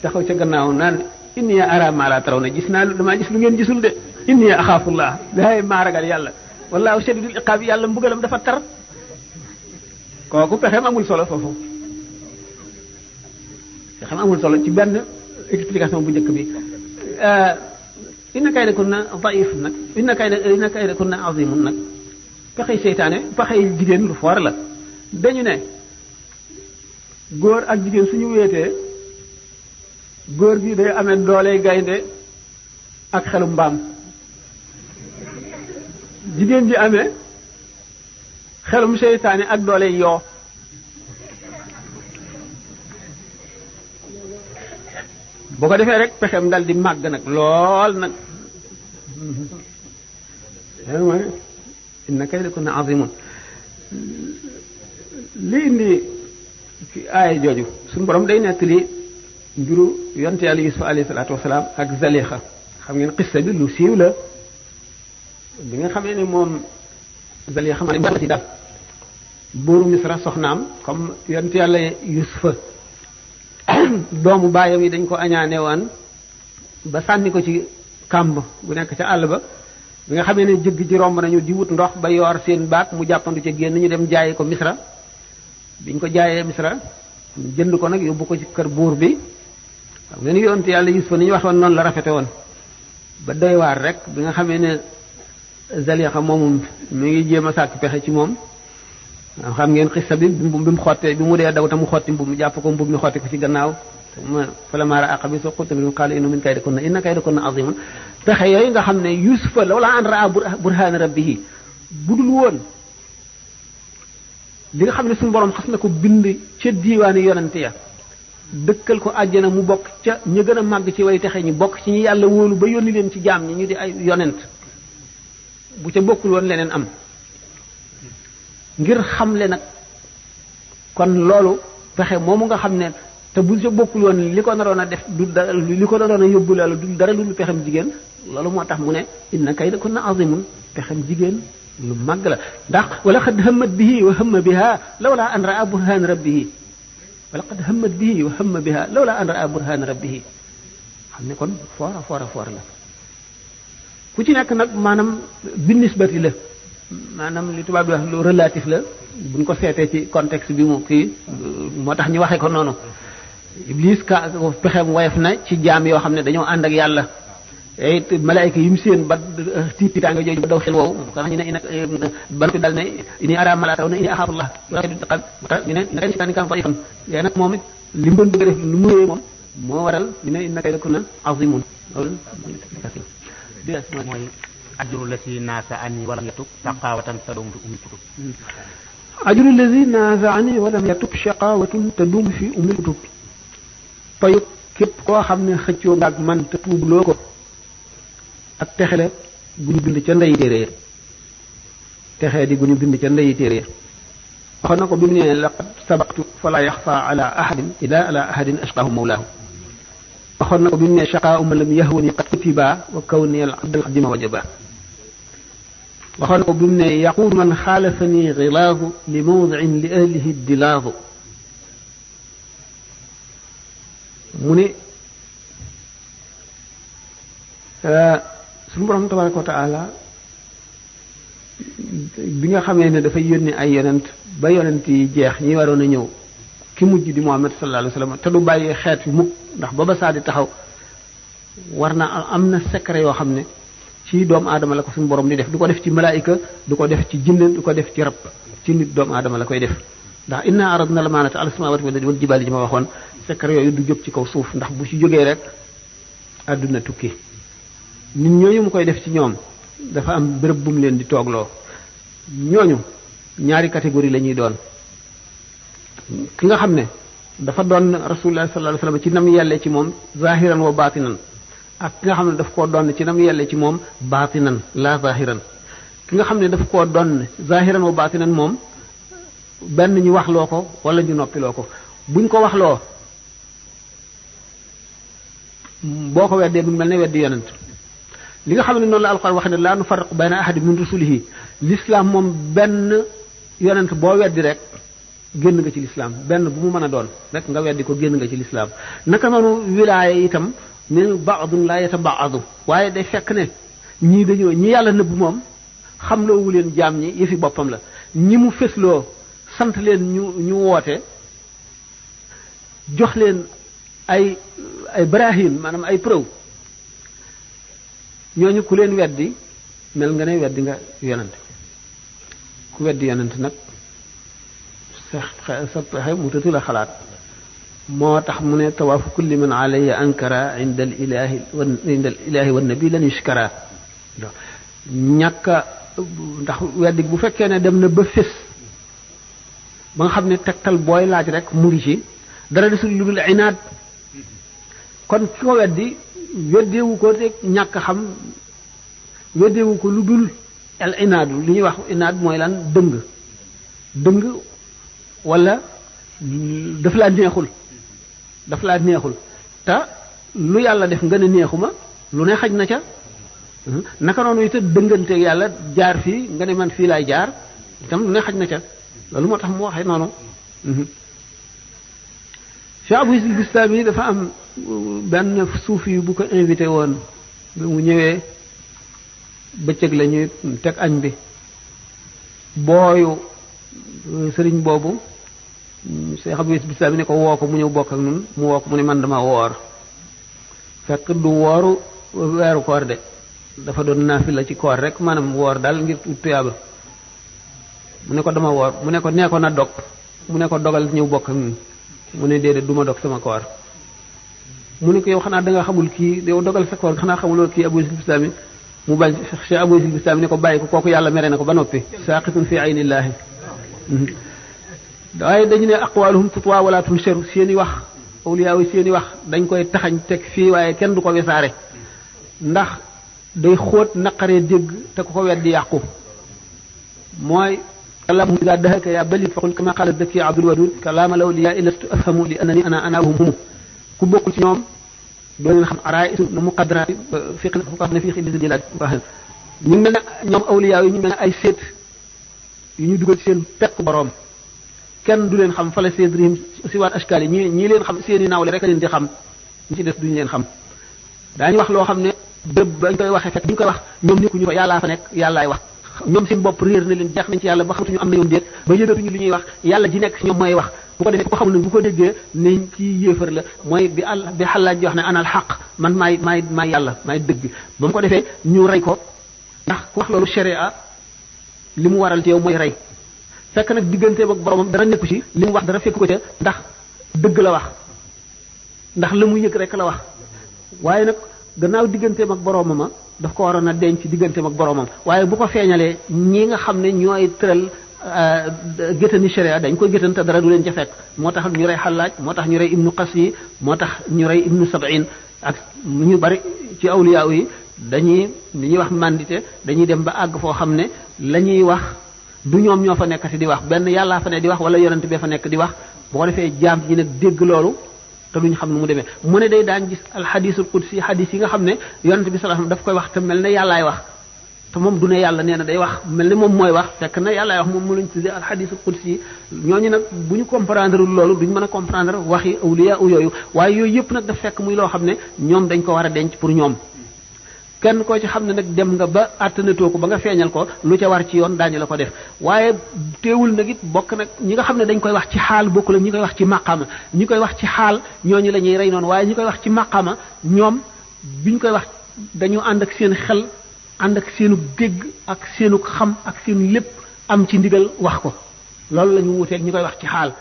Speaker 1: taxaw ca gannaaw naan inni ara ma la taraw na gis naa damaa gis lu ngeen gisul de inni axaafullah daay maa ragal yàlla wallahu shadidul iqaab yàlla mbugalam dafa tar kooku pexeem amul solo foofu pexeem amul solo ci benn explication bu njëkk bi inna kaydakunna da'if nag inna kaydakunna azimun nag pexey seytaane pexey jigéen lu foor la dañu ne góor ak jigéen suñu wéetee góor gi day amee dooley gaynde ak xelu mbaam jigéen ji amee xelum seytaane ak dooley yoo boo ko defee rek pexem dal di màgg nag lool nag mooy inna kaydakunna azimun li indi ci aaya jooju suñu borom day nettali mbiru yonte yàlla Yusuf alayhi salaatu wasalaam ak Zalixa xam ngeen xissa bi lu siiw la bi nga xamee ne moom Zalixa xam ne ci daal buuru Misra soxnaam comme yonte yàlla Yusufa doomu baayam yi dañ ko añaane woon ba sànni ko ci kàmb bu nekk ca àll ba bi nga xamee ne jëgg ji romb nañu di wut ndox ba yor seen baag mu jàppandu ca génn ñu dem jaayi ko Misra biñ ko jaayee Misra jënd ko nag yóbbu ko ci kër buur bi xam nga ni yonte yàlla Yusufa ni ñu waxoon noonu la rafete woon ba doy waar rek bi nga xamee ne Zalixa moomu mi ngi jéem a sàkk pexe ci moom xam ngeen xissa bi bi mu xottee bi mu dee daw te mu xotti mbub mi jàpp ko mbub mi xotti ko ci gannaaw falammaa ra'aa qamiisahu qutta min qaala innahu min kaydikunna inna kaydakunna aziimun pexe yooyu nga xam ne Yusufa lawlaa an ra'aa burhaana rabbihi budul woon li nga xam ne suñu borom xas na ko bind ca diiwaani yonante ya dëkkal ko àjjana mu bokk ca ñu gën a màgg ci way texe ñi bokk ci ñi yàlla wóolu ba yónni leen ci jaam ñi ñu di ay yonent bu ca bokkul woon leneen am ngir xamle nag kon loolu pexe moomu nga xam ne te bu ca bokkul woon li ko naroon a def du dara li ko naroon a yóbbu loolu du dara lu pexem jigéen loolu moo tax mu ne inna kaydakunna azimun pexem jigéen lu màgg la ndax wala qad hammat bihi wa hamma biha lawla an ra'a burhan rabbihi wala qad hammat bihi wa hamma biha lawla an ra'a burhan rabbihi xam ne kon foora la ku ci nekk nag maanaam binisbati la maanaam li tubaab di wax lu relatif la buñ ko seetee ci contexte bi mu kii moo tax ñu waxee ko noonu Iblis ka pexem woyof na ci jaam yoo xam ne dañoo ànd ak yàlla te malaayika yi mu seen ba tiitaanga jooju ba daw xel woowu ko ñu ne ba noppi dal ne ini ara mala taw ne ini axaafullah ñu ne naka seytaane kam fa fan yaa nag moom it li mu doon bëgg a def lu mu moom moo waral ñu ne innaka lakunna azimun loolu
Speaker 5: mooy ajru la si naasa ani walam yatub saqawatan tadum fi ummi kutub
Speaker 1: ajru lazi naasa ani walam yatub shaqawatun tadum fi ummi kutub payut képp koo xam ne xëccoo nga ak man te tuubloo ko ak texele bu ñu bind ca ndeyi téere texee di bu ñu bind ca ndeyi téere waxoon na ko bi mu ne laqad sabaqtu fala yaxfa ala ahadin ila ala ahadin ashqahu mawlaahu waxoon na ko bi mu ne shaqaa uma lam yahwani qad kutiba wa kawni al abdal qadima wajaba waxoon na ko bi mu ne yaquulu man xaalafani xilaadu li mawdicin li ahlihi dilaadu mu ne suñu borom tabaraka wa taala bi nga xamee ne dafay yónni ay yonent ba yonent yi jeex ñi waroon a ñëw ki mujj di Muhammad sallallahu alayhi wasallam te du bàyyi xeet wi mukk ndax ba saa di taxaw war na am na secret yoo xam ne ci doomu aadama la ko suñu borom di def du ko def ci malaayika du ko def ci jinne du ko def ci rab ci nit doomu aadama la koy def ndax inna aradna al-amaanata ala samawati wal jibaali ji ma waxoon secret yooyu du jóg ci kaw suuf ndax bu ci jógee rek àdduna tukki nit ñooñu mu koy def ci ñoom dafa am béréb bu mu leen di toogloo ñooñu ñaari catégorie la ñuy doon ki nga xam ne dafa doon rasulullah sallallahu alayhi wasallam ci nam yelle ci moom zahiran wa batinan ak ki nga xam ne daf koo doon ci nam yelle ci moom batinan la zahiran ki nga xam ne daf koo doon zahiran wa batinan moom benn ñu waxloo ko wala ñu noppiloo ko buñ ko waxloo boo ko weddee bu mel ne weddi yonent li nga xam ne noonu la alquran wax ne laa nufarriqu bayna ahadin min rusulihi l'islam moom benn yonent boo weddi rek génn nga ci l'islam benn bu mu mën a doon rek nga weddi ko génn nga ci l'islam naka noonu wilaaya itam ne ba'dun laa yatabaadu waaye day fekk ne ñii dañoo ñi yàlla nëbb moom xam loowu leen jaam ñi yëfi boppam la ñi mu fesloo sant leen ñu woote jox leen ay barahin maanaam ay preuve ñooñu ku leen weddi mel nga ne weddi nga yonent ku weddi yonent nag sa pexe mu tëtu la xalaat moo tax mu ne tawaafu kulli man alayya ankara inda al ilahi wa nabi lan yushkara ñàkka ndax weddi bu fekkee ne dem na ba fés ba nga xam ne tegtal booy laaj rek mu ngi ci dara desul lu dul inaad kon ki ko weddi weddeewu ko te ñàkk xam weddeewu ko lu dul al inaadu li ñuy wax inaad mooy lan dëng wala daf laa neexul te lu yàlla def nga ne neexuma lu ne xaj na ca naka noonu itam dëngante yàlla jaar fii nga ne man fii laay jaar itam lu ne xaj na ca loolu moo tax mu waxee noonu Cheikh Abou Yazid Bistami dafa am benn suufi bu ko invité woon bi mu ñëwee bëccëg la ñuy teg añ bi booyu sëriñ boobu Cheikh Abou Yazid Bistami ne ko woo ko mu ñëw bokk ak nun mu woo ko mu ne man dama woor fekk du wooru weeru koor de dafa doon naafila ci koor rek maanaam woor daal ngir tuyaaba mu ne ko dama woor mu ne ko nee ko na dog mu ne ko dogal ñëw bokk ak nun mu ne déedéet du ma dog sama koor mu ne ko yow xanaa da nga xamul kii yow dogal sa koor xanaa xamuloo kii Abou Yazid Bistami mu bañ Cheikh Abou Yazid Bistami ne ko bàyyi ko kooku yàlla mere na ko ba noppi saqitun fi aynillaahi waaye dañu ne aqwaluhum tutwa wala tunsharu seeni wax awliya yi seeni wax dañ koy taxañ teg fii waaye kenn du ko wesaare ndax day xóot naqaree dégg te ku ko weddi yàqu mooy kalaam ida dahaka ya balid faqul kama qala daki abdul wadud kalaam al awliya lastu afhamu li annani ana abhum ku bokkul ci ñoom doo leen xam araisu na muqaddaraati fiq ne fii xiddi jëlaat ñu mel ne ñoom awliya yi ñu mel ne ay seet yu ñu dugal ci seen pekk boroom kenn du leen xam fala séedrihim si waat ashkaal yi ñii leen xam seeni naawle rek a leen di xam ñi ci des duñu leen xam daañu wax loo xam ne bërëb bañ koy waxee fekk bi ñu koy wax ñoom nekkuñu fa yàllaa fa nekk yàllaay wax ñoom seen bopp réer na leen jeex nañ ci yàlla ba xamatuñu am na ñoom déet ba yëgatuñu li ñuy wax yàlla ji nekk si ñoom mooy wax bu ko defee ko xamul ne bu ko déggee ne ci yéefar la mooy bi xalaaj ji wax ne anal xaq man maay yàlla maay dëgg ba mu ko defee ñu rey ko ndax ku wax loolu sharia li mu waral ci yow mooy rey fekk nag digganteem ak boromam dara nekku ci li mu wax dara fekk ko ca ndax dëgg la wax ndax la mu yëg rek la wax waaye nag gannaaw digganteem ak boroomam daf ko waroon a denc digganteem ak boroomam waaye bu ko feeñalee ñi nga xam ne ñooy tëral géttani sharia dañ koy géttan te dara du leen ca fekk moo tax ñu rey Xallaaj moo tax ñu rey ibnu Qasi moo tax ñu rey ibnu Sab'in ak ñu bari ci awliya yi dañuy li ñuy wax mandité dañuy dem ba àgg foo xam ne la ñuy wax du ñoom ñoo fa nekkati di wax benn yàllaa fa ne di wax wala yonent bee fa nekk di wax boo ko defee jaam ñi nag dégg loolu te duñ xam nu mu demee mu ne day daan gis alxadisul qudsi xadis yi nga xam ne yonent bi sallallahu alayhi wasallam daf koy wax te mel ne yàllaay wax te moom du ne yàlla nee na day wax mel ne moom mooy wax fekk na yàllaay wax moom mu lañ tuddee alxadisul qudsi ñooñu nag bu ñu comprendre loolu duñ mën a comprendre waxi awliya yooyu waaye yooyu yëpp nag daf fekk muy loo xam ne ñoom dañ ko war a denc pour ñoom kenn koo ci xam ne nag dem nga ba àttanatoo ko ba nga feeñal ko lu ca war ci yoon daañu la ko def waaye teewul nag it bokk nag ñi nga xam ne dañ koy wax ci xaal bokkul ak ñi koy wax ci maqama ñi koy wax ci xaal ñooñu la ñuy rey noonu waaye ñi koy wax ci maqama ñoom biñ koy wax dañu ànd ak seen xel ànd ak seenu dégg ak seenu xam ak seenu lépp am ci ndigal wax ko loolu la ñu wuteeg ñi koy wax ci xaal